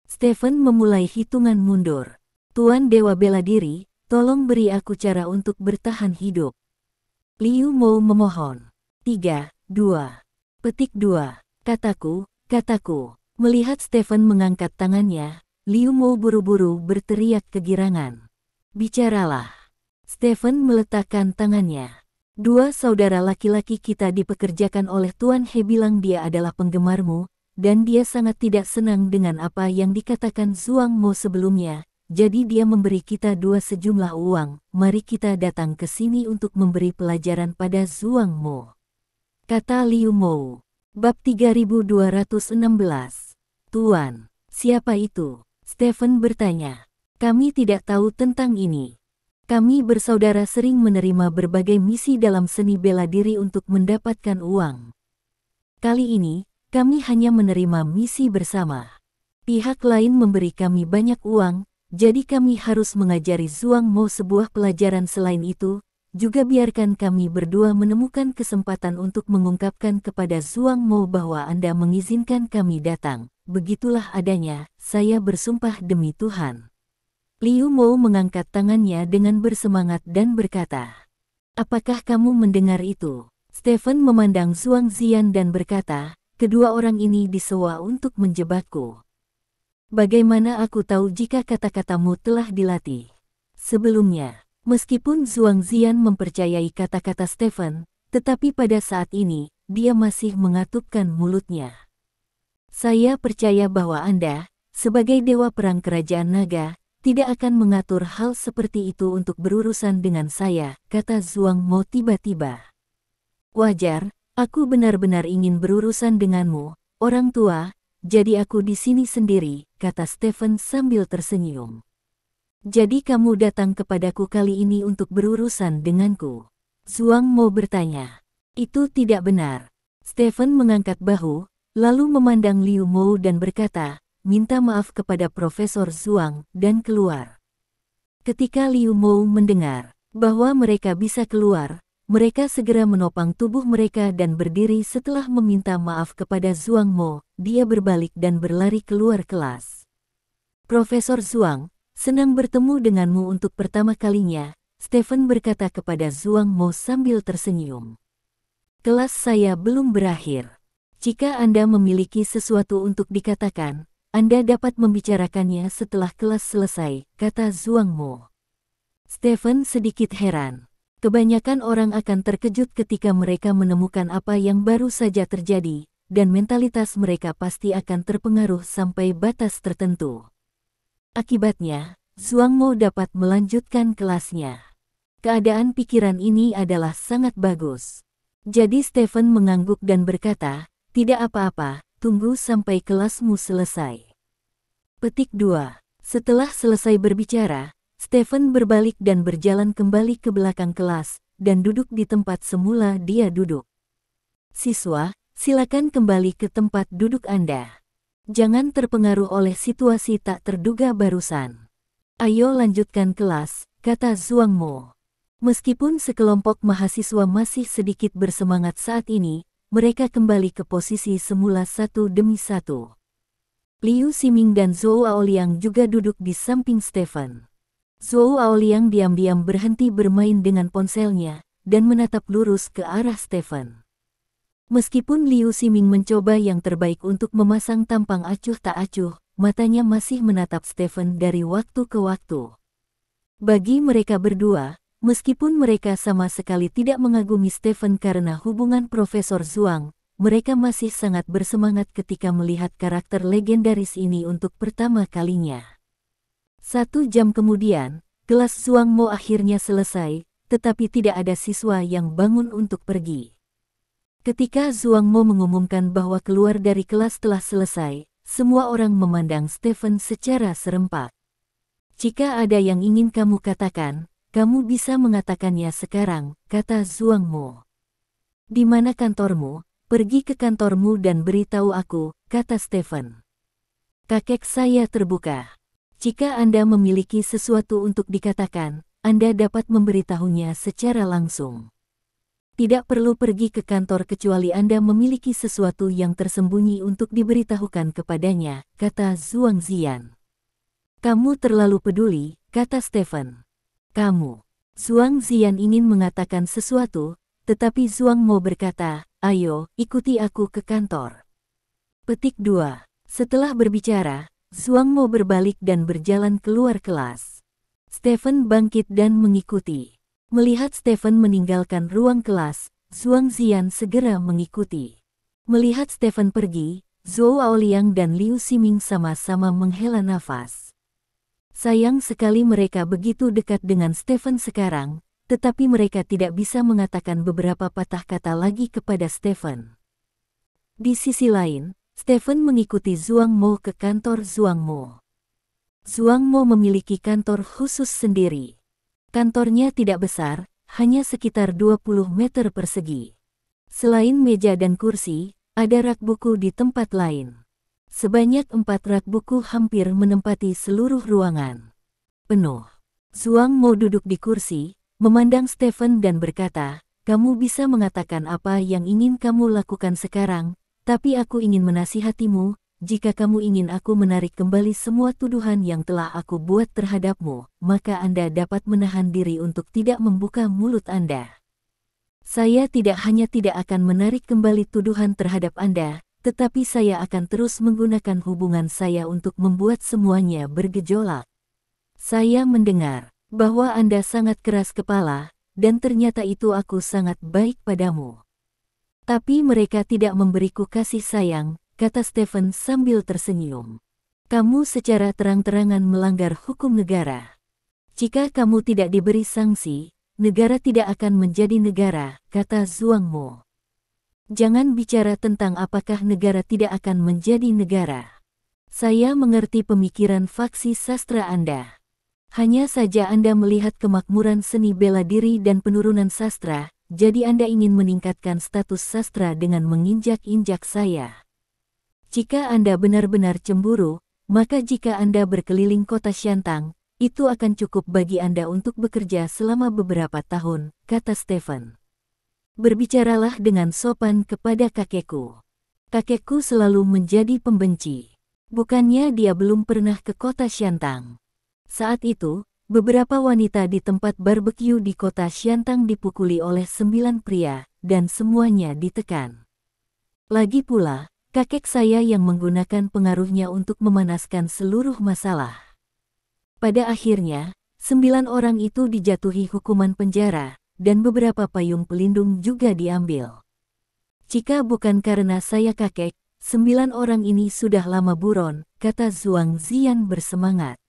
Stephen memulai hitungan mundur. Tuan Dewa Bela Diri, tolong beri aku cara untuk bertahan hidup. Liu Mo memohon. 3, 2. Petik 2. Kataku. Melihat Stephen mengangkat tangannya, Liu Mo buru-buru berteriak kegirangan. Bicaralah. Stephen meletakkan tangannya. 2 saudara laki-laki kita dipekerjakan oleh Tuan He bilang dia adalah penggemarmu, dan dia sangat tidak senang dengan apa yang dikatakan Zhuang Mo sebelumnya, jadi dia memberi kita 2 sejumlah uang. Mari kita datang ke sini untuk memberi pelajaran pada Zhuang Mo. Kata Liu Mo. Bab 3216. Tuan, siapa itu? Stephen bertanya. Kami tidak tahu tentang ini. Kami bersaudara sering menerima berbagai misi dalam seni bela diri untuk mendapatkan uang. Kali ini, kami hanya menerima misi bersama. Pihak lain memberi kami banyak uang, jadi kami harus mengajari Zhuang Mo sebuah pelajaran. Selain itu, juga biarkan kami berdua menemukan kesempatan untuk mengungkapkan kepada Zhuang Mo bahwa Anda mengizinkan kami datang. Begitulah adanya, saya bersumpah demi Tuhan. Liu Mo mengangkat tangannya dengan bersemangat dan berkata, apakah kamu mendengar itu? Stephen memandang Zhuang Ziyan dan berkata, kedua orang ini disewa untuk menjebakku. Bagaimana aku tahu jika kata-katamu telah dilatih? Sebelumnya, meskipun Zhuang Ziyan mempercayai kata-kata Stephen, tetapi pada saat ini, dia masih mengatupkan mulutnya. Saya percaya bahwa Anda, sebagai dewa perang kerajaan naga, tidak akan mengatur hal seperti itu untuk berurusan dengan saya, kata Zhuang Mo tiba-tiba. Wajar, aku benar-benar ingin berurusan denganmu, orang tua, jadi aku di sini sendiri, kata Stephen sambil tersenyum. Jadi kamu datang kepadaku kali ini untuk berurusan denganku? Zhuang Mo bertanya. Itu tidak benar. Stephen mengangkat bahu, lalu memandang Liu Mo dan berkata, minta maaf kepada Profesor Zhuang, dan keluar. Ketika Liu Mo mendengar bahwa mereka bisa keluar, mereka segera menopang tubuh mereka dan berdiri setelah meminta maaf kepada Zhuang Mo. Dia berbalik dan berlari keluar kelas. Profesor Zhuang, senang bertemu denganmu untuk pertama kalinya, Stephen berkata kepada Zhuang Mo sambil tersenyum. Kelas saya belum berakhir. Jika Anda memiliki sesuatu untuk dikatakan, Anda dapat membicarakannya setelah kelas selesai, kata Zhuang Mo. Stephen sedikit heran. Kebanyakan orang akan terkejut ketika mereka menemukan apa yang baru saja terjadi, dan mentalitas mereka pasti akan terpengaruh sampai batas tertentu. Akibatnya, Zhuangmo dapat melanjutkan kelasnya. Keadaan pikiran ini adalah sangat bagus. Jadi Stephen mengangguk dan berkata, "Tidak apa-apa, tunggu sampai kelasmu selesai." Petik 2. Setelah selesai berbicara, Stephen berbalik dan berjalan kembali ke belakang kelas, dan duduk di tempat semula dia duduk. "Siswa, silakan kembali ke tempat duduk Anda. Jangan terpengaruh oleh situasi tak terduga barusan. Ayo lanjutkan kelas," kata Zhuangmo. Meskipun sekelompok mahasiswa masih sedikit bersemangat saat ini, mereka kembali ke posisi semula satu demi satu. Liu Ximing dan Zhou Aoliang juga duduk di samping Stephen. Zhou Aoliang diam-diam berhenti bermain dengan ponselnya, dan menatap lurus ke arah Stephen. Meskipun Liu Ximing mencoba yang terbaik untuk memasang tampang acuh tak acuh, matanya masih menatap Stephen dari waktu ke waktu. Bagi mereka berdua, meskipun mereka sama sekali tidak mengagumi Stephen karena hubungan Profesor Zhuang, mereka masih sangat bersemangat ketika melihat karakter legendaris ini untuk pertama kalinya. 1 jam kemudian, kelas Zhuangmo akhirnya selesai, tetapi tidak ada siswa yang bangun untuk pergi. Ketika Zhuangmo mengumumkan bahwa keluar dari kelas telah selesai, semua orang memandang Stephen secara serempak. "Jika ada yang ingin kamu katakan, kamu bisa mengatakannya sekarang," kata Zhuangmo. "Di mana kantormu? Pergi ke kantormu dan beritahu aku," kata Stephen. "Kakek saya terbuka. Jika Anda memiliki sesuatu untuk dikatakan, Anda dapat memberitahunya secara langsung. Tidak perlu pergi ke kantor kecuali Anda memiliki sesuatu yang tersembunyi untuk diberitahukan kepadanya," kata Zhuang Ziyan. "Kamu terlalu peduli," kata Stephen. "Kamu." Zhuang Ziyan ingin mengatakan sesuatu, tetapi Zhuangmo berkata, "Ayo, ikuti aku ke kantor." Petik 2. Setelah berbicara, Zhuangmo berbalik dan berjalan keluar kelas. Stephen bangkit dan mengikuti. Melihat Stephen meninggalkan ruang kelas, Zhuang Ziyan segera mengikuti. Melihat Stephen pergi, Zhou Aoliang dan Liu Ximing sama-sama menghela nafas. Sayang sekali mereka begitu dekat dengan Stephen sekarang, tetapi mereka tidak bisa mengatakan beberapa patah kata lagi kepada Stephen. Di sisi lain, Stephen mengikuti Zhuangmo ke kantor Zhuangmo. Zhuangmo memiliki kantor khusus sendiri. Kantornya tidak besar, hanya sekitar 20 meter persegi. Selain meja dan kursi, ada rak buku di tempat lain. Sebanyak 4 rak buku hampir menempati seluruh ruangan. Penuh. Zhuangmo duduk di kursi, memandang Stephen dan berkata, "Kamu bisa mengatakan apa yang ingin kamu lakukan sekarang, tapi aku ingin menasihatimu, jika kamu ingin aku menarik kembali semua tuduhan yang telah aku buat terhadapmu, maka Anda dapat menahan diri untuk tidak membuka mulut Anda. Saya tidak hanya tidak akan menarik kembali tuduhan terhadap Anda, tetapi saya akan terus menggunakan hubungan saya untuk membuat semuanya bergejolak. Saya mendengar bahwa Anda sangat keras kepala, dan ternyata itu aku sangat baik padamu. Tapi mereka tidak memberiku kasih sayang," kata Stephen sambil tersenyum. "Kamu secara terang-terangan melanggar hukum negara. Jika kamu tidak diberi sanksi, negara tidak akan menjadi negara," kata Zhuangmo. "Jangan bicara tentang apakah negara tidak akan menjadi negara. Saya mengerti pemikiran faksi sastra Anda. Hanya saja Anda melihat kemakmuran seni bela diri dan penurunan sastra, jadi Anda ingin meningkatkan status sastra dengan menginjak-injak saya. Jika Anda benar-benar cemburu, maka jika Anda berkeliling kota Xiantang, itu akan cukup bagi Anda untuk bekerja selama beberapa tahun," kata Stephen. "Berbicaralah dengan sopan kepada kakekku. Kakekku selalu menjadi pembenci. Bukannya dia belum pernah ke kota Xiantang." Saat itu, beberapa wanita di tempat barbeque di kota Xiantang dipukuli oleh 9 pria, dan semuanya ditekan. Lagi pula, kakek saya yang menggunakan pengaruhnya untuk memanaskan seluruh masalah. Pada akhirnya, 9 orang itu dijatuhi hukuman penjara, dan beberapa payung pelindung juga diambil. Jika bukan karena saya kakek, 9 orang ini sudah lama buron, kata Zhuang Ziyan bersemangat.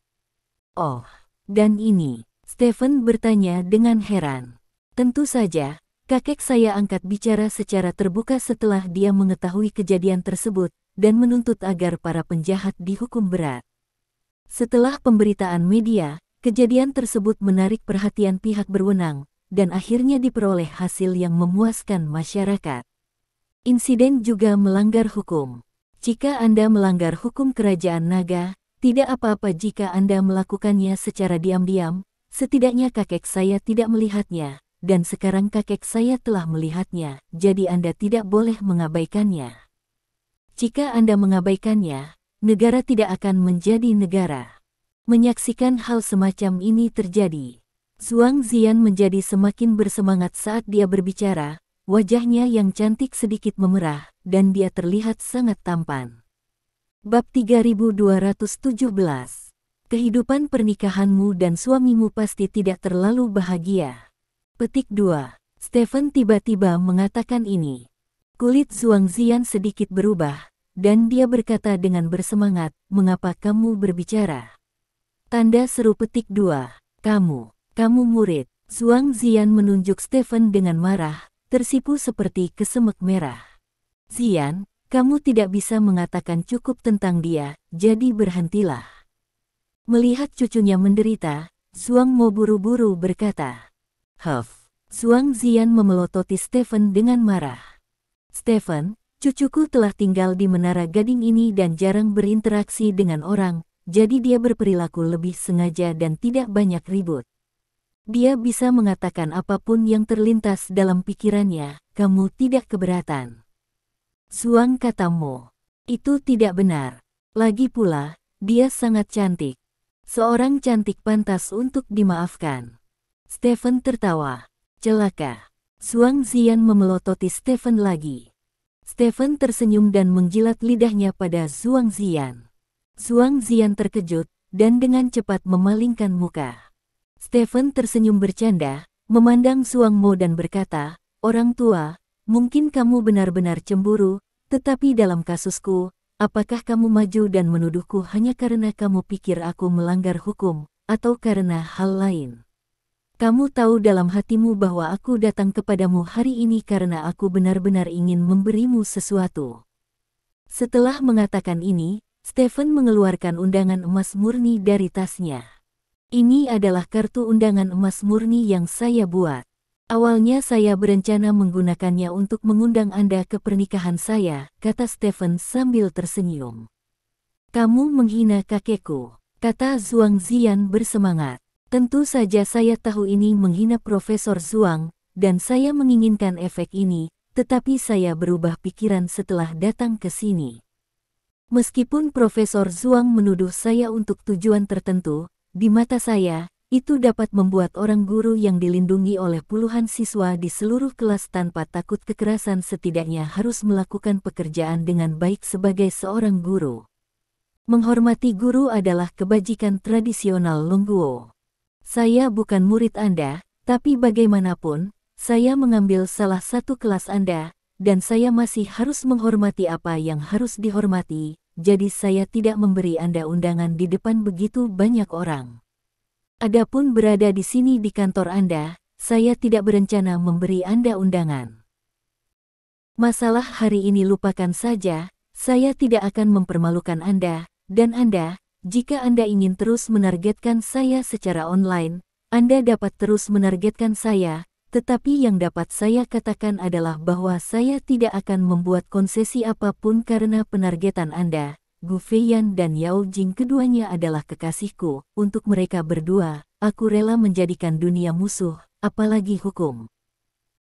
Oh, dan ini, Stephen bertanya dengan heran. Tentu saja, kakek saya angkat bicara secara terbuka setelah dia mengetahui kejadian tersebut, dan menuntut agar para penjahat dihukum berat. Setelah pemberitaan media, kejadian tersebut menarik perhatian pihak berwenang, dan akhirnya diperoleh hasil yang memuaskan masyarakat. Insiden juga melanggar hukum. Jika Anda melanggar hukum kerajaan naga, tidak apa-apa jika Anda melakukannya secara diam-diam, setidaknya kakek saya tidak melihatnya, dan sekarang kakek saya telah melihatnya, jadi Anda tidak boleh mengabaikannya. Jika Anda mengabaikannya, negara tidak akan menjadi negara. Menyaksikan hal semacam ini terjadi, Zhuang Ziyan menjadi semakin bersemangat saat dia berbicara. Wajahnya yang cantik sedikit memerah, dan dia terlihat sangat tampan. Bab 3217. Kehidupan pernikahanmu dan suamimu pasti tidak terlalu bahagia. Petik 2. Stephen tiba-tiba mengatakan ini. Kulit Zhuang Ziyan sedikit berubah, dan dia berkata dengan bersemangat, "Mengapa kamu berbicara?" Tanda seru petik 2. Kamu murid. Zhuang Ziyan menunjuk Stephen dengan marah, tersipu seperti kesemek merah. Ziyan, kamu tidak bisa mengatakan cukup tentang dia, jadi berhentilah. Melihat cucunya menderita, Zhuang Mo buru-buru berkata. Huff. Zhuang Ziyan memelototi Stephen dengan marah. Stephen, cucuku telah tinggal di menara gading ini dan jarang berinteraksi dengan orang, jadi dia berperilaku lebih sengaja dan tidak banyak ribut. Dia bisa mengatakan apapun yang terlintas dalam pikirannya, kamu tidak keberatan. Zhuang kata Mo. Itu tidak benar. Lagi pula, dia sangat cantik. Seorang cantik pantas untuk dimaafkan. Stephen tertawa. Celaka. Zhuang Ziyan memelototi Stephen lagi. Stephen tersenyum dan menjilat lidahnya pada Zhuang Ziyan. Zhuang Ziyan terkejut, dan dengan cepat memalingkan muka. Stephen tersenyum bercanda, memandang Zhuang Mo dan berkata, "Orang tua, mungkin kamu benar-benar cemburu, tetapi dalam kasusku, apakah kamu maju dan menuduhku hanya karena kamu pikir aku melanggar hukum, atau karena hal lain? Kamu tahu dalam hatimu bahwa aku datang kepadamu hari ini karena aku benar-benar ingin memberimu sesuatu." Setelah mengatakan ini, Stephen mengeluarkan undangan emas murni dari tasnya. Ini adalah kartu undangan emas murni yang saya buat. Awalnya saya berencana menggunakannya untuk mengundang Anda ke pernikahan saya, kata Stephen sambil tersenyum. Kamu menghina kakekku, kata Zhuang Ziyan bersemangat. Tentu saja saya tahu ini menghina Profesor Zhuang, dan saya menginginkan efek ini, tetapi saya berubah pikiran setelah datang ke sini. Meskipun Profesor Zhuang menuduh saya untuk tujuan tertentu, di mata saya, itu dapat membuat orang guru yang dilindungi oleh puluhan siswa di seluruh kelas tanpa takut kekerasan setidaknya harus melakukan pekerjaan dengan baik sebagai seorang guru. Menghormati guru adalah kebajikan tradisional Longguo. Saya bukan murid Anda, tapi bagaimanapun, saya mengambil salah satu kelas Anda, dan saya masih harus menghormati apa yang harus dihormati. Jadi saya tidak memberi Anda undangan di depan begitu banyak orang. Adapun berada di sini di kantor Anda, saya tidak berencana memberi Anda undangan. Masalah hari ini lupakan saja, saya tidak akan mempermalukan Anda, dan Anda, jika Anda ingin terus menargetkan saya secara online, Anda dapat terus menargetkan saya, tetapi yang dapat saya katakan adalah bahwa saya tidak akan membuat konsesi apapun karena penargetan Anda. Gu Feiyan dan Yao Jing keduanya adalah kekasihku, untuk mereka berdua, aku rela menjadikan dunia musuh, apalagi hukum.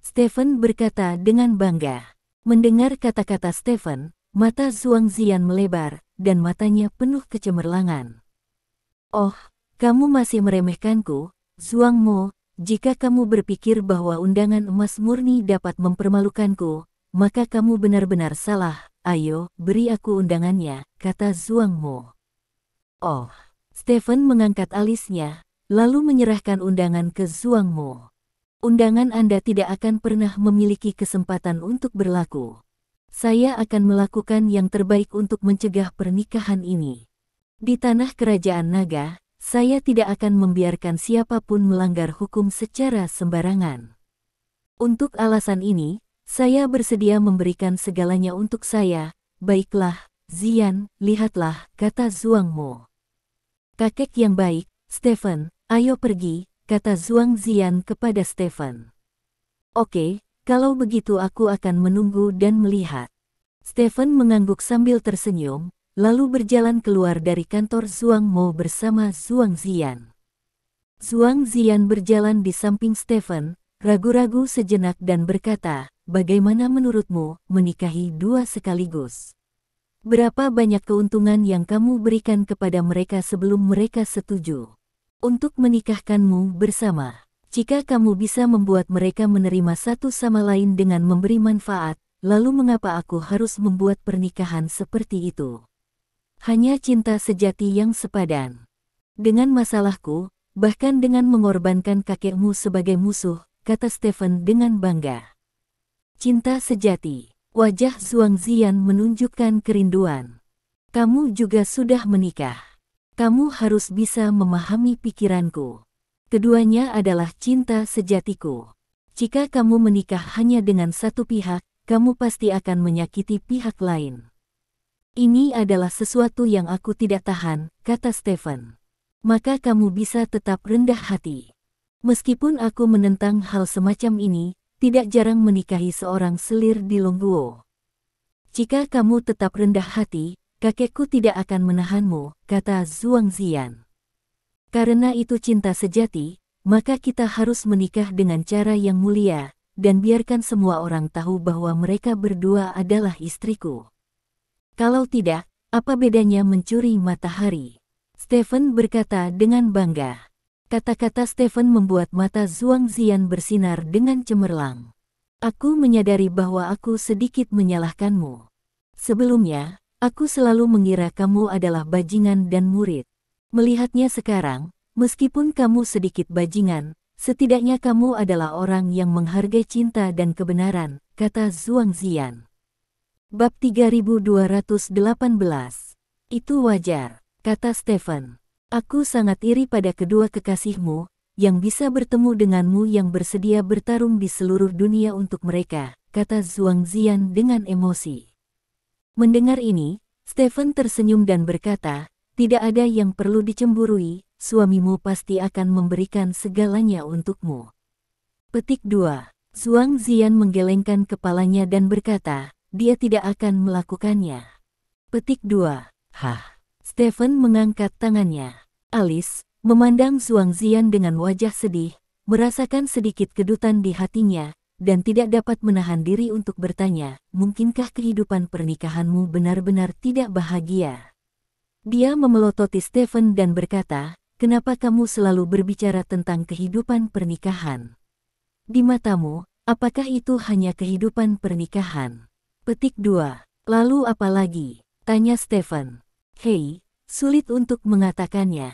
Stephen berkata dengan bangga. Mendengar kata-kata Stephen, mata Zhuang Ziyan melebar, dan matanya penuh kecemerlangan. Oh, kamu masih meremehkanku, Zhuang Mo. Jika kamu berpikir bahwa undangan emas murni dapat mempermalukanku, maka kamu benar-benar salah. Ayo, beri aku undangannya, kata Zhuang Mo. Oh, Stephen mengangkat alisnya, lalu menyerahkan undangan ke Zhuang Mo. Undangan Anda tidak akan pernah memiliki kesempatan untuk berlaku. Saya akan melakukan yang terbaik untuk mencegah pernikahan ini. Di tanah kerajaan naga, saya tidak akan membiarkan siapapun melanggar hukum secara sembarangan. Untuk alasan ini, saya bersedia memberikan segalanya untuk saya. Baiklah, Zian, lihatlah, kata Zhuang Mo. Kakek yang baik, Stephen, ayo pergi, kata Zhuang Zian kepada Stephen. Oke, kalau begitu aku akan menunggu dan melihat. Stephen mengangguk sambil tersenyum, lalu berjalan keluar dari kantor Zhuang Mo bersama Zhuang Zian. Zhuang Zian berjalan di samping Stephen, ragu-ragu sejenak dan berkata, bagaimana menurutmu menikahi dua sekaligus? Berapa banyak keuntungan yang kamu berikan kepada mereka sebelum mereka setuju untuk menikahkanmu bersama? Jika kamu bisa membuat mereka menerima satu sama lain dengan memberi manfaat, lalu mengapa aku harus membuat pernikahan seperti itu? Hanya cinta sejati yang sepadan. Dengan masalahku, bahkan dengan mengorbankan kakekmu sebagai musuh, kata Stephen dengan bangga. Cinta sejati. Wajah Zhuang Zian menunjukkan kerinduan. Kamu juga sudah menikah. Kamu harus bisa memahami pikiranku. Keduanya adalah cinta sejatiku. Jika kamu menikah hanya dengan satu pihak, kamu pasti akan menyakiti pihak lain. Ini adalah sesuatu yang aku tidak tahan, kata Stephen. Maka kamu bisa tetap rendah hati. Meskipun aku menentang hal semacam ini, tidak jarang menikahi seorang selir di Longguo. Jika kamu tetap rendah hati, kakekku tidak akan menahanmu, kata Zhuang Zian. Karena itu cinta sejati, maka kita harus menikah dengan cara yang mulia, dan biarkan semua orang tahu bahwa mereka berdua adalah istriku. Kalau tidak, apa bedanya mencuri matahari? Stephen berkata dengan bangga. Kata-kata Stephen membuat mata Zhuang Zian bersinar dengan cemerlang. Aku menyadari bahwa aku sedikit menyalahkanmu. Sebelumnya, aku selalu mengira kamu adalah bajingan dan murid. Melihatnya sekarang, meskipun kamu sedikit bajingan, setidaknya kamu adalah orang yang menghargai cinta dan kebenaran, kata Zhuang Zian. Bab 3218. Itu wajar, kata Stephen. Aku sangat iri pada kedua kekasihmu, yang bisa bertemu denganmu yang bersedia bertarung di seluruh dunia untuk mereka, kata Zhuang Zian dengan emosi. Mendengar ini, Stephen tersenyum dan berkata, tidak ada yang perlu dicemburui, suamimu pasti akan memberikan segalanya untukmu. Petik 2. Zhuang Zian menggelengkan kepalanya dan berkata, dia tidak akan melakukannya. Petik 2. Hah. Stephen mengangkat tangannya. Alice, memandang Zhuang Zian dengan wajah sedih, merasakan sedikit kedutan di hatinya, dan tidak dapat menahan diri untuk bertanya, mungkinkah kehidupan pernikahanmu benar-benar tidak bahagia? Dia memelototi Stephen dan berkata, kenapa kamu selalu berbicara tentang kehidupan pernikahan? Di matamu, apakah itu hanya kehidupan pernikahan? Petik 2. Lalu apa lagi? Tanya Stephen. Hei, sulit untuk mengatakannya.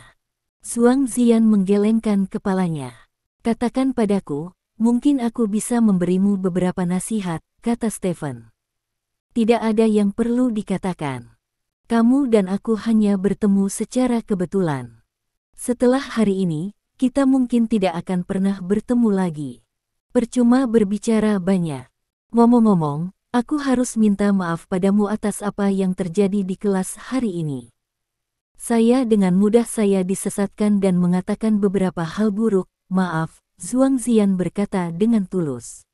Zhuang Zian menggelengkan kepalanya. Katakan padaku, mungkin aku bisa memberimu beberapa nasihat, kata Stephen. Tidak ada yang perlu dikatakan. Kamu dan aku hanya bertemu secara kebetulan. Setelah hari ini, kita mungkin tidak akan pernah bertemu lagi. Percuma berbicara banyak. Ngomong-ngomong, aku harus minta maaf padamu atas apa yang terjadi di kelas hari ini. Saya dengan mudah saya disesatkan dan mengatakan beberapa hal buruk, maaf, Zhuang Zian berkata dengan tulus.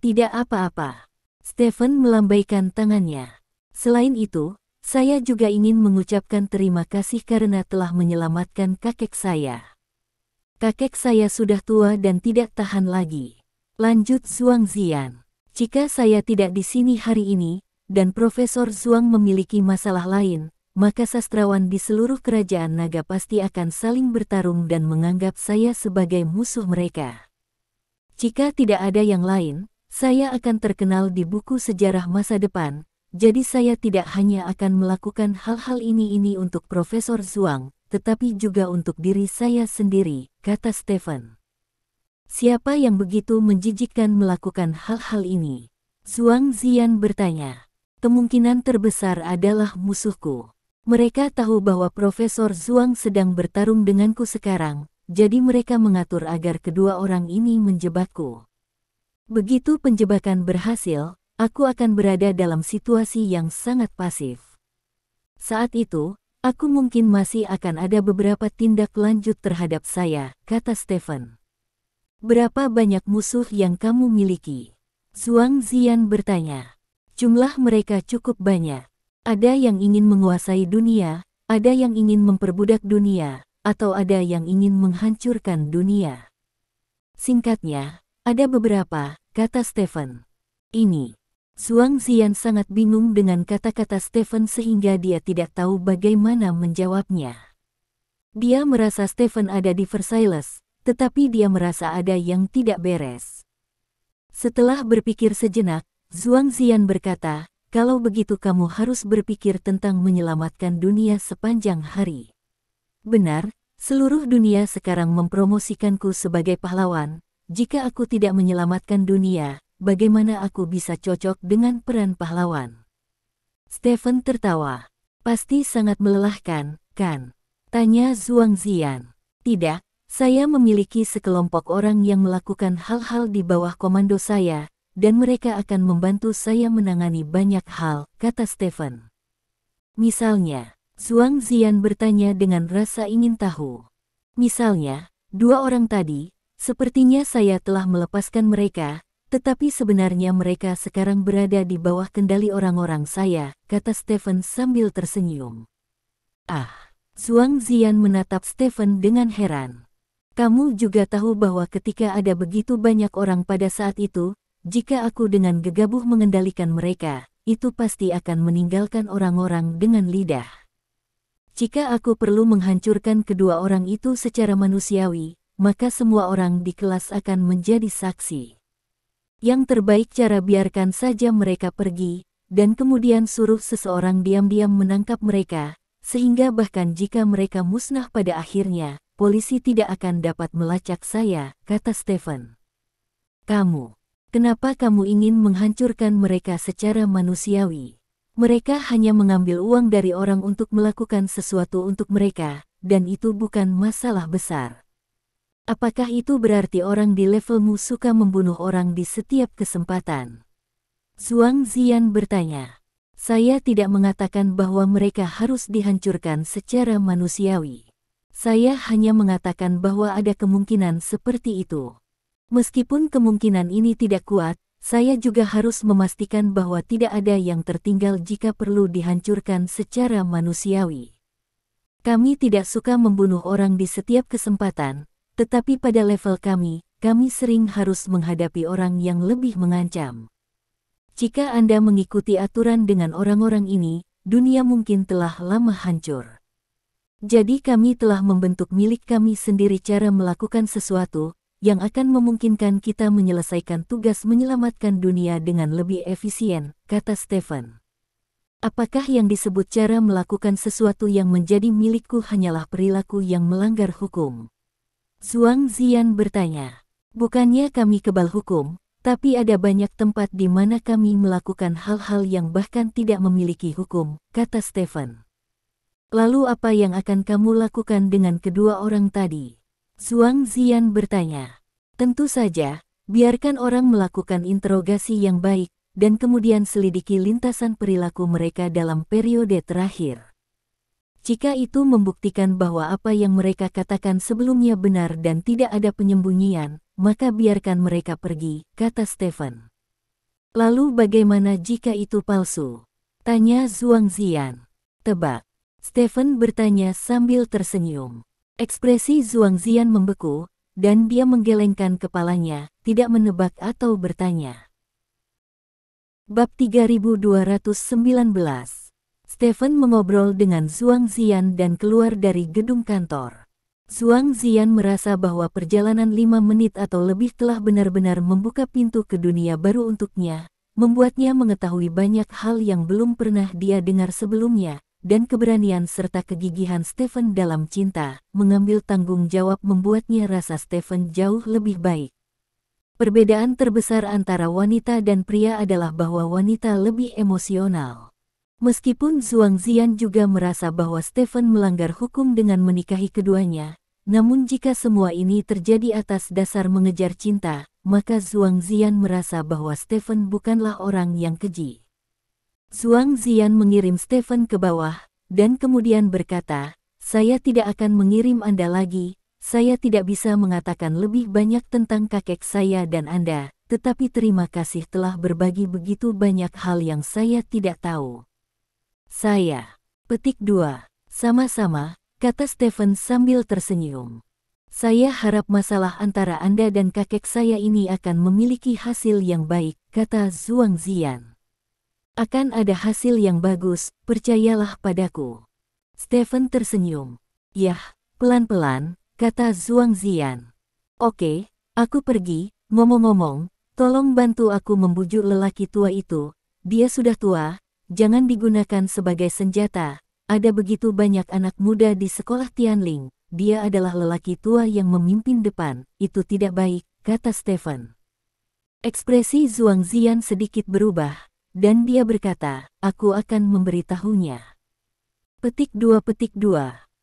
Tidak apa-apa. Stephen melambaikan tangannya. Selain itu, saya juga ingin mengucapkan terima kasih karena telah menyelamatkan kakek saya. Kakek saya sudah tua dan tidak tahan lagi. Lanjut Zhuang Zian. Jika saya tidak di sini hari ini, dan Profesor Zhuang memiliki masalah lain, maka sastrawan di seluruh kerajaan naga pasti akan saling bertarung dan menganggap saya sebagai musuh mereka. Jika tidak ada yang lain, saya akan terkenal di buku sejarah masa depan, jadi saya tidak hanya akan melakukan hal-hal ini untuk Profesor Zhuang, tetapi juga untuk diri saya sendiri, kata Stephen. Siapa yang begitu menjijikkan melakukan hal-hal ini? Zhuang Ziyan bertanya. Kemungkinan terbesar adalah musuhku. Mereka tahu bahwa Profesor Zhuang sedang bertarung denganku sekarang, jadi mereka mengatur agar kedua orang ini menjebakku. Begitu penjebakan berhasil, aku akan berada dalam situasi yang sangat pasif. Saat itu, aku mungkin masih akan ada beberapa tindak lanjut terhadap saya, kata Stephen. Berapa banyak musuh yang kamu miliki? Zhuang Ziyan bertanya. Jumlah mereka cukup banyak. Ada yang ingin menguasai dunia, ada yang ingin memperbudak dunia, atau ada yang ingin menghancurkan dunia. Singkatnya, ada beberapa, kata Stephen. Ini. Zhuang Ziyan sangat bingung dengan kata-kata Stephen sehingga dia tidak tahu bagaimana menjawabnya. Dia merasa Stephen ada di Versailles, tetapi dia merasa ada yang tidak beres. Setelah berpikir sejenak, Zhuang Ziyan berkata, kalau begitu kamu harus berpikir tentang menyelamatkan dunia sepanjang hari. Benar, seluruh dunia sekarang mempromosikanku sebagai pahlawan. Jika aku tidak menyelamatkan dunia, bagaimana aku bisa cocok dengan peran pahlawan? Stephen tertawa. Pasti sangat melelahkan, kan? Tanya Zhuang Ziyan. Tidak, saya memiliki sekelompok orang yang melakukan hal-hal di bawah komando saya, dan mereka akan membantu saya menangani banyak hal, kata Stephen. Misalnya, Zhuang Ziyan bertanya dengan rasa ingin tahu. Misalnya, dua orang tadi, sepertinya saya telah melepaskan mereka, tetapi sebenarnya mereka sekarang berada di bawah kendali orang-orang saya, kata Stephen sambil tersenyum. Ah, Zhuang Ziyan menatap Stephen dengan heran. Kamu juga tahu bahwa ketika ada begitu banyak orang pada saat itu, jika aku dengan gegabah mengendalikan mereka, itu pasti akan meninggalkan orang-orang dengan lidah. Jika aku perlu menghancurkan kedua orang itu secara manusiawi, maka semua orang di kelas akan menjadi saksi. Yang terbaik cara biarkan saja mereka pergi, dan kemudian suruh seseorang diam-diam menangkap mereka, sehingga bahkan jika mereka musnah pada akhirnya, polisi tidak akan dapat melacak saya, kata Stephen. Kenapa kamu ingin menghancurkan mereka secara manusiawi? Mereka hanya mengambil uang dari orang untuk melakukan sesuatu untuk mereka, dan itu bukan masalah besar. Apakah itu berarti orang di levelmu suka membunuh orang di setiap kesempatan? Zhuang Ziyan bertanya. Saya tidak mengatakan bahwa mereka harus dihancurkan secara manusiawi. Saya hanya mengatakan bahwa ada kemungkinan seperti itu. Meskipun kemungkinan ini tidak kuat, saya juga harus memastikan bahwa tidak ada yang tertinggal jika perlu dihancurkan secara manusiawi. Kami tidak suka membunuh orang di setiap kesempatan, tetapi pada level kami sering harus menghadapi orang yang lebih mengancam. Jika Anda mengikuti aturan dengan orang-orang ini, dunia mungkin telah lama hancur. Jadi kami telah membentuk milik kami sendiri cara melakukan sesuatu, yang akan memungkinkan kita menyelesaikan tugas menyelamatkan dunia dengan lebih efisien, kata Stephen. Apakah yang disebut cara melakukan sesuatu yang menjadi milikku hanyalah perilaku yang melanggar hukum? Zhuang Ziyan bertanya. Bukannya kami kebal hukum, tapi ada banyak tempat di mana kami melakukan hal-hal yang bahkan tidak memiliki hukum, kata Stephen. Lalu apa yang akan kamu lakukan dengan kedua orang tadi? Zhuang Ziyan bertanya. Tentu saja, biarkan orang melakukan interogasi yang baik, dan kemudian selidiki lintasan perilaku mereka dalam periode terakhir. Jika itu membuktikan bahwa apa yang mereka katakan sebelumnya benar dan tidak ada penyembunyian, maka biarkan mereka pergi, kata Stephen. Lalu bagaimana jika itu palsu? Tanya Zhuang Ziyan. Tebak. Stephen bertanya sambil tersenyum. Ekspresi Zhuang Ziyan membeku, dan dia menggelengkan kepalanya, tidak menebak atau bertanya. Bab 3219. Stephen mengobrol dengan Zhuang Ziyan dan keluar dari gedung kantor. Zhuang Ziyan merasa bahwa perjalanan 5 menit atau lebih telah benar-benar membuka pintu ke dunia baru untuknya, membuatnya mengetahui banyak hal yang belum pernah dia dengar sebelumnya, dan keberanian serta kegigihan Stephen dalam cinta, mengambil tanggung jawab membuatnya rasa Stephen jauh lebih baik, Perbedaan terbesar antara wanita dan pria adalah bahwa wanita lebih emosional. Meskipun Zhuang Ziyan juga merasa bahwa Stephen melanggar hukum dengan menikahi keduanya, namun jika semua ini terjadi atas dasar mengejar cinta, maka Zhuang Ziyan merasa bahwa Stephen bukanlah orang yang keji. Zhuang Ziyan mengirim Stephen ke bawah, dan kemudian berkata, "Saya tidak akan mengirim Anda lagi. Saya tidak bisa mengatakan lebih banyak tentang kakek saya dan Anda, tetapi terima kasih telah berbagi begitu banyak hal yang saya tidak tahu." Saya. Petik 2. Sama-sama, kata Stephen sambil tersenyum. Saya harap masalah antara Anda dan kakek saya ini akan memiliki hasil yang baik, kata Zhuang Ziyan. Akan ada hasil yang bagus, percayalah padaku. Stephen tersenyum. Yah, pelan-pelan, kata Zhuang Ziyan. Oke, aku pergi. Ngomong-ngomong, tolong bantu aku membujuk lelaki tua itu. Dia sudah tua, jangan digunakan sebagai senjata. Ada begitu banyak anak muda di sekolah Tianling. Dia adalah lelaki tua yang memimpin depan. Itu tidak baik, kata Stephen. Ekspresi Zhuang Ziyan sedikit berubah, dan dia berkata, aku akan memberitahunya. Petik 2.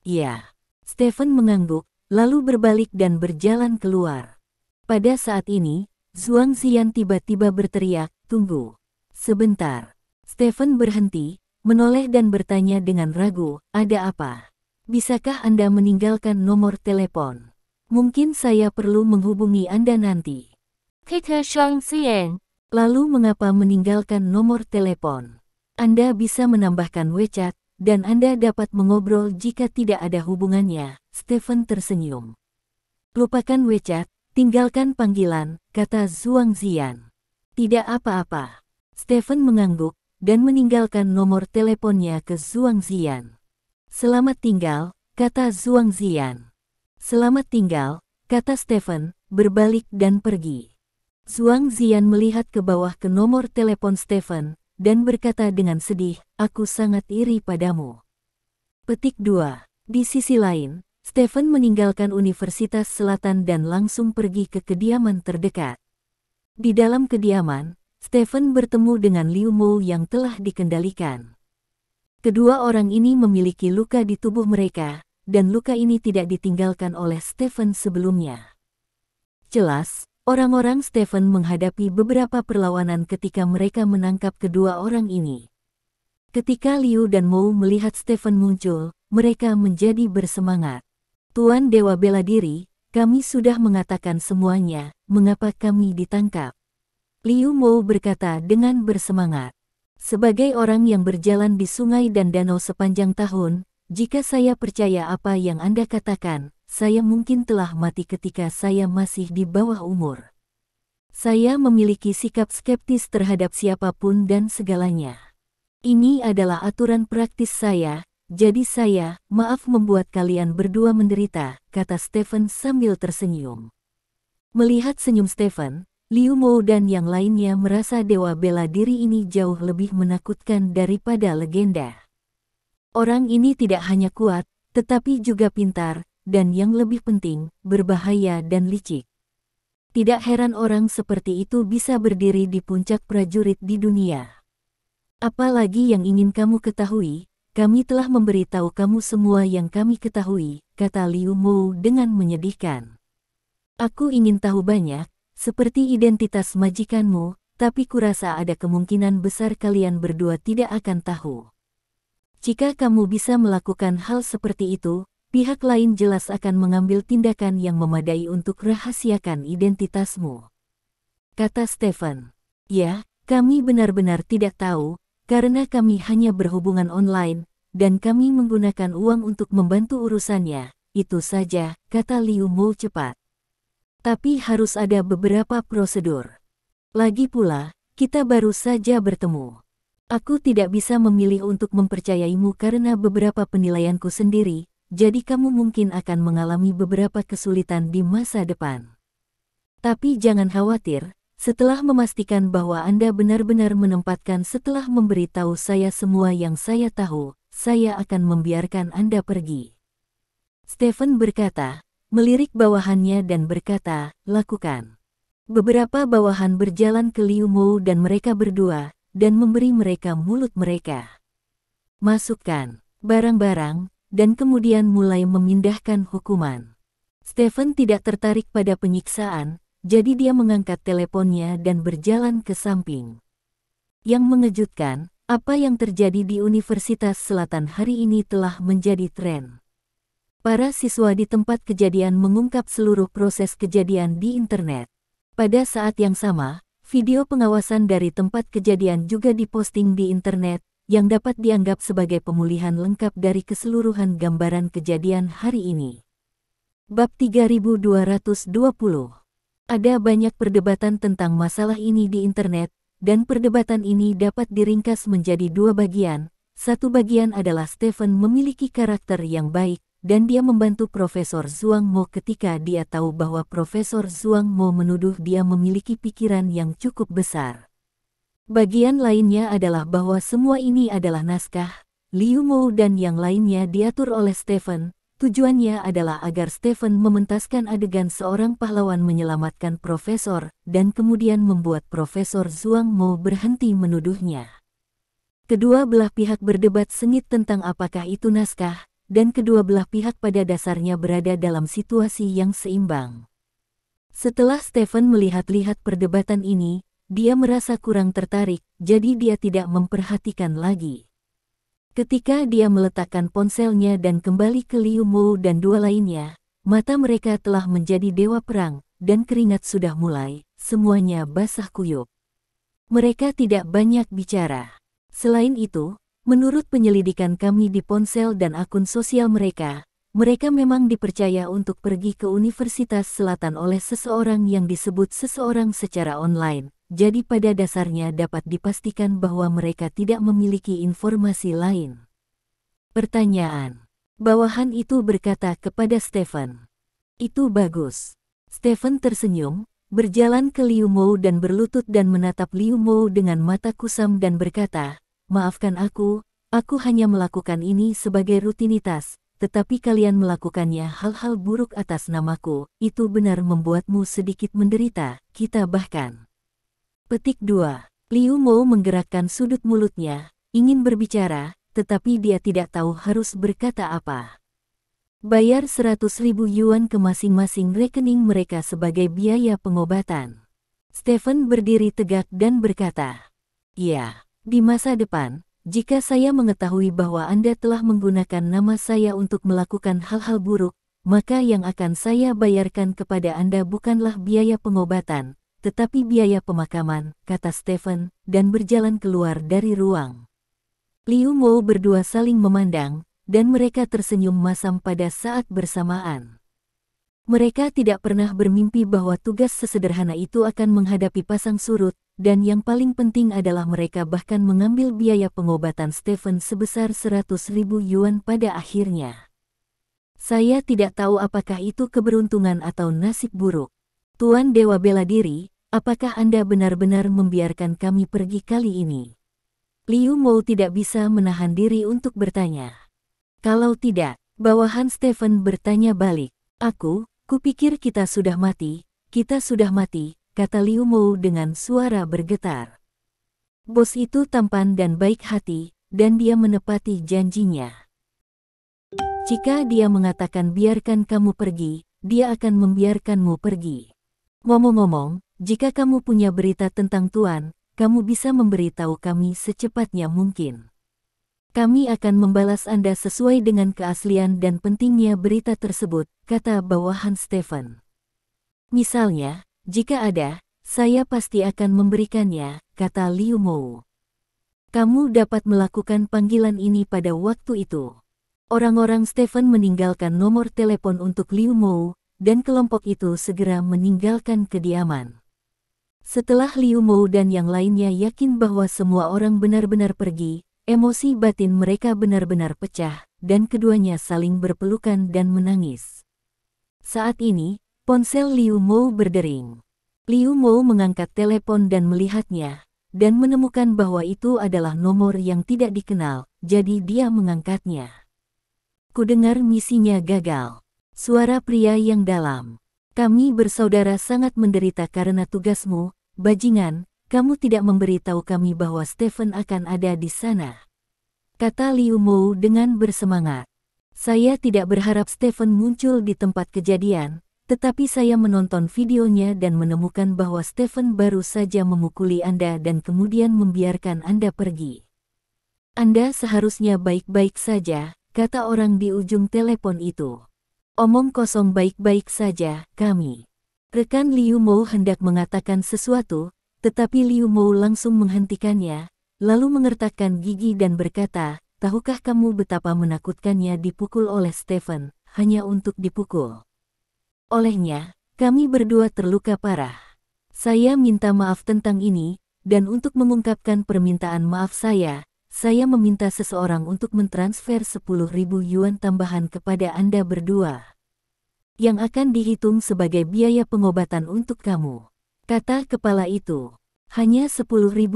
Ya. Stephen mengangguk, lalu berbalik dan berjalan keluar. Pada saat ini, Zhuang Ziyan tiba-tiba berteriak, tunggu. Sebentar. Stephen berhenti, menoleh dan bertanya dengan ragu, ada apa? Bisakah Anda meninggalkan nomor telepon? Mungkin saya perlu menghubungi Anda nanti. Kata Zhuang Ziyan. Lalu mengapa meninggalkan nomor telepon? Anda bisa menambahkan WeChat, dan Anda dapat mengobrol jika tidak ada hubungannya. Stephen tersenyum. Lupakan WeChat, tinggalkan panggilan, kata Zhuang Ziyan. Tidak apa-apa. Stephen mengangguk, dan meninggalkan nomor teleponnya ke Zhuang Ziyan. Selamat tinggal, kata Zhuang Ziyan. Selamat tinggal, kata Stephen, berbalik dan pergi. Zhuang Ziyan melihat ke bawah ke nomor telepon Stephen, dan berkata dengan sedih, aku sangat iri padamu. Petik 2. Di sisi lain, Stephen meninggalkan Universitas Selatan dan langsung pergi ke kediaman terdekat. Di dalam kediaman, Stephen bertemu dengan Liu Mo yang telah dikendalikan. Kedua orang ini memiliki luka di tubuh mereka, dan luka ini tidak ditinggalkan oleh Stephen sebelumnya. Jelas, orang-orang Stephen menghadapi beberapa perlawanan ketika mereka menangkap kedua orang ini. Ketika Liu dan Mo melihat Stephen muncul, mereka menjadi bersemangat. Tuan Dewa Bela Diri, kami sudah mengatakan semuanya, mengapa kami ditangkap? Liu Mo berkata dengan bersemangat. Sebagai orang yang berjalan di sungai dan danau sepanjang tahun, jika saya percaya apa yang Anda katakan, saya mungkin telah mati ketika saya masih di bawah umur. Saya memiliki sikap skeptis terhadap siapapun dan segalanya. Ini adalah aturan praktis saya, jadi saya, maaf membuat kalian berdua menderita, kata Stephen sambil tersenyum. Melihat senyum Stephen, Liu Mo dan yang lainnya merasa Dewa Bela Diri ini jauh lebih menakutkan daripada legenda. Orang ini tidak hanya kuat, tetapi juga pintar, dan yang lebih penting, berbahaya dan licik. Tidak heran orang seperti itu bisa berdiri di puncak prajurit di dunia. Apalagi yang ingin kamu ketahui, kami telah memberitahu kamu semua yang kami ketahui, kata Liu Mo dengan menyedihkan. Aku ingin tahu banyak, seperti identitas majikanmu, tapi kurasa ada kemungkinan besar kalian berdua tidak akan tahu. Jika kamu bisa melakukan hal seperti itu, pihak lain jelas akan mengambil tindakan yang memadai untuk rahasiakan identitasmu. Kata Stephen. Ya, kami benar-benar tidak tahu, karena kami hanya berhubungan online, dan kami menggunakan uang untuk membantu urusannya, itu saja, kata Liu Mo cepat. Tapi harus ada beberapa prosedur. Lagi pula, kita baru saja bertemu. Aku tidak bisa memilih untuk mempercayaimu karena beberapa penilaianku sendiri, jadi kamu mungkin akan mengalami beberapa kesulitan di masa depan. Tapi jangan khawatir, setelah memastikan bahwa Anda benar-benar menempatkan setelah memberitahu saya semua yang saya tahu, saya akan membiarkan Anda pergi. Stephen berkata, melirik bawahannya dan berkata, lakukan. Beberapa bawahan berjalan ke Liu Mo dan mereka berdua, dan memberi mereka mulut mereka. Masukkan barang-barang, dan kemudian mulai memindahkan hukuman. Stephen tidak tertarik pada penyiksaan, jadi dia mengangkat teleponnya dan berjalan ke samping. Yang mengejutkan, apa yang terjadi di Universitas Selatan hari ini telah menjadi tren. Para siswa di tempat kejadian mengungkap seluruh proses kejadian di internet. Pada saat yang sama, video pengawasan dari tempat kejadian juga diposting di internet, yang dapat dianggap sebagai pemulihan lengkap dari keseluruhan gambaran kejadian hari ini. Bab 3220. Ada banyak perdebatan tentang masalah ini di internet, dan perdebatan ini dapat diringkas menjadi dua bagian. Satu bagian adalah Stephen memiliki karakter yang baik, dan dia membantu Profesor Zhuang Mo ketika dia tahu bahwa Profesor Zhuang Mo menuduh dia memiliki pikiran yang cukup besar. Bagian lainnya adalah bahwa semua ini adalah naskah, Liu Mo dan yang lainnya diatur oleh Stephen. Tujuannya adalah agar Stephen mementaskan adegan seorang pahlawan menyelamatkan Profesor, dan kemudian membuat Profesor Zhuang Mo berhenti menuduhnya. Kedua belah pihak berdebat sengit tentang apakah itu naskah, dan kedua belah pihak pada dasarnya berada dalam situasi yang seimbang. Setelah Stephen melihat-lihat perdebatan ini, dia merasa kurang tertarik, jadi dia tidak memperhatikan lagi. Ketika dia meletakkan ponselnya dan kembali ke Liu Mo dan dua lainnya, mata mereka telah menjadi dewa perang, dan keringat sudah mulai, semuanya basah kuyup. Mereka tidak banyak bicara. Selain itu, menurut penyelidikan kami di ponsel dan akun sosial mereka, mereka memang dipercaya untuk pergi ke Universitas Selatan oleh seseorang yang disebut seseorang secara online. Jadi pada dasarnya dapat dipastikan bahwa mereka tidak memiliki informasi lain. Pertanyaan. Bawahan itu berkata kepada Stephen. Itu bagus. Stephen tersenyum, berjalan ke Liu Mo dan berlutut dan menatap Liu Mo dengan mata kusam dan berkata, "Maafkan aku hanya melakukan ini sebagai rutinitas, tetapi kalian melakukannya hal-hal buruk atas namaku, itu benar membuatmu sedikit menderita, kita bahkan." Petik 2. Liu Mo menggerakkan sudut mulutnya, ingin berbicara, tetapi dia tidak tahu harus berkata apa. Bayar 100.000 yuan ke masing-masing rekening mereka sebagai biaya pengobatan. Stephen berdiri tegak dan berkata, "Ya, di masa depan, jika saya mengetahui bahwa Anda telah menggunakan nama saya untuk melakukan hal-hal buruk, maka yang akan saya bayarkan kepada Anda bukanlah biaya pengobatan, tetapi biaya pemakaman," kata Stephen, dan berjalan keluar dari ruang. Liu Mo berdua saling memandang, dan mereka tersenyum masam pada saat bersamaan. Mereka tidak pernah bermimpi bahwa tugas sesederhana itu akan menghadapi pasang surut, dan yang paling penting adalah mereka bahkan mengambil biaya pengobatan Stephen sebesar 100.000 yuan pada akhirnya. Saya tidak tahu apakah itu keberuntungan atau nasib buruk. Tuan Dewa Bela Diri, apakah Anda benar-benar membiarkan kami pergi kali ini? Liu Mo tidak bisa menahan diri untuk bertanya. Kalau tidak, bawahan Stephen bertanya balik. Kupikir kita sudah mati, kata Liu Mo dengan suara bergetar. Bos itu tampan dan baik hati, dan dia menepati janjinya. Jika dia mengatakan biarkan kamu pergi, dia akan membiarkanmu pergi. Ngomong-ngomong, jika kamu punya berita tentang Tuan, kamu bisa memberitahu kami secepatnya mungkin. Kami akan membalas Anda sesuai dengan keaslian dan pentingnya berita tersebut, kata bawahan Stephen. Misalnya, jika ada, saya pasti akan memberikannya, kata Liu Mo. Kamu dapat melakukan panggilan ini pada waktu itu. Orang-orang Stephen meninggalkan nomor telepon untuk Liu Mo, dan kelompok itu segera meninggalkan kediaman. Setelah Liu Mo dan yang lainnya yakin bahwa semua orang benar-benar pergi, emosi batin mereka benar-benar pecah, dan keduanya saling berpelukan dan menangis. Saat ini, ponsel Liu Mo berdering. Liu Mo mengangkat telepon dan melihatnya, dan menemukan bahwa itu adalah nomor yang tidak dikenal, jadi dia mengangkatnya. Kudengar misinya gagal. Suara pria yang dalam. Kami bersaudara sangat menderita karena tugasmu, bajingan, kamu tidak memberitahu kami bahwa Stephen akan ada di sana. Kata Liu Mo dengan bersemangat. Saya tidak berharap Stephen muncul di tempat kejadian, tetapi saya menonton videonya dan menemukan bahwa Stephen baru saja memukuli Anda dan kemudian membiarkan Anda pergi. Anda seharusnya baik-baik saja, kata orang di ujung telepon itu. Omong kosong baik-baik saja, kami. Rekan Liu Mo hendak mengatakan sesuatu, tetapi Liu Mo langsung menghentikannya, lalu mengertakkan gigi dan berkata, tahukah kamu betapa menakutkannya dipukul oleh Stephen, hanya untuk dipukul. Olehnya, kami berdua terluka parah. Saya minta maaf tentang ini, dan untuk mengungkapkan permintaan maaf saya meminta seseorang untuk mentransfer 10.000 yuan tambahan kepada Anda berdua. Yang akan dihitung sebagai biaya pengobatan untuk kamu. Kata kepala itu. Hanya 10.000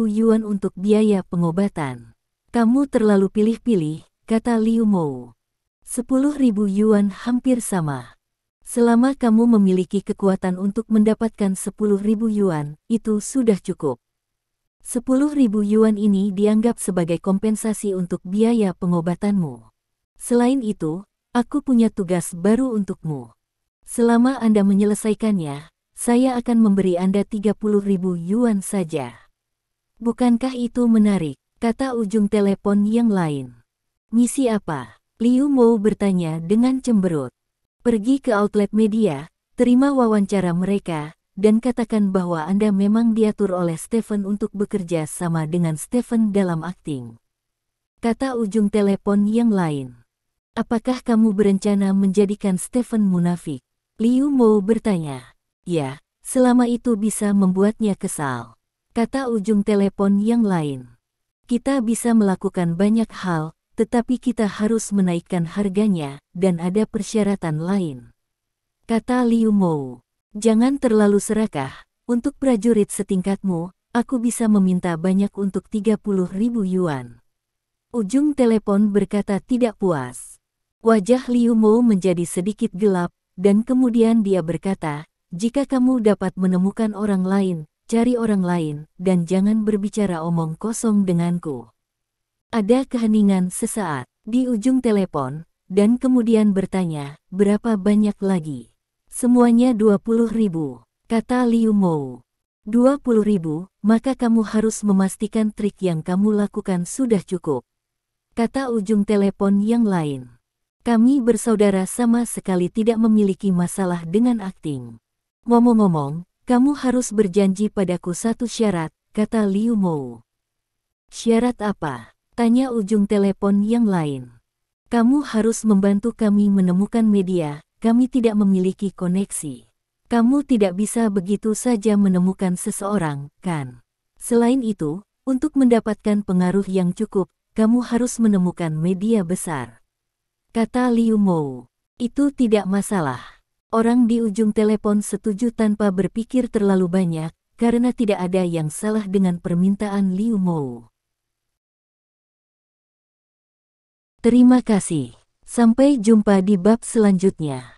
yuan untuk biaya pengobatan. Kamu terlalu pilih-pilih, kata Liu Mo. 10.000 yuan hampir sama. Selama kamu memiliki kekuatan untuk mendapatkan 10.000 yuan, itu sudah cukup. 10.000 yuan ini dianggap sebagai kompensasi untuk biaya pengobatanmu. Selain itu, aku punya tugas baru untukmu. Selama Anda menyelesaikannya, saya akan memberi Anda 30.000 yuan saja. Bukankah itu menarik, kata ujung telepon yang lain. Misi apa? Liu Mo bertanya dengan cemberut. Pergi ke outlet media, terima wawancara mereka, dan katakan bahwa Anda memang diatur oleh Stephen untuk bekerja sama dengan Stephen dalam akting. Kata ujung telepon yang lain. Apakah kamu berencana menjadikan Stephen munafik? Liu Mo bertanya. Ya, selama itu bisa membuatnya kesal. Kata ujung telepon yang lain. Kita bisa melakukan banyak hal, tetapi kita harus menaikkan harganya, dan ada persyaratan lain. Kata Liu Mo. Jangan terlalu serakah, untuk prajurit setingkatmu, aku bisa meminta banyak untuk 30.000 yuan. Ujung telepon berkata tidak puas. Wajah Liu Mo menjadi sedikit gelap, dan kemudian dia berkata, jika kamu dapat menemukan orang lain, cari orang lain, dan jangan berbicara omong kosong denganku. Ada keheningan sesaat di ujung telepon, dan kemudian bertanya, berapa banyak lagi? Semuanya 20.000, kata Liu Mo. 20.000, maka kamu harus memastikan trik yang kamu lakukan sudah cukup. Kata ujung telepon yang lain. Kami bersaudara sama sekali tidak memiliki masalah dengan akting. Ngomong-ngomong, kamu harus berjanji padaku satu syarat, kata Liu Mo. Syarat apa? Tanya ujung telepon yang lain. Kamu harus membantu kami menemukan media. Kami tidak memiliki koneksi. Kamu tidak bisa begitu saja menemukan seseorang, kan? Selain itu, untuk mendapatkan pengaruh yang cukup, kamu harus menemukan media besar. Kata Liu Mo. Itu tidak masalah. Orang di ujung telepon setuju tanpa berpikir terlalu banyak, karena tidak ada yang salah dengan permintaan Liu Mo. Terima kasih. Sampai jumpa di bab selanjutnya.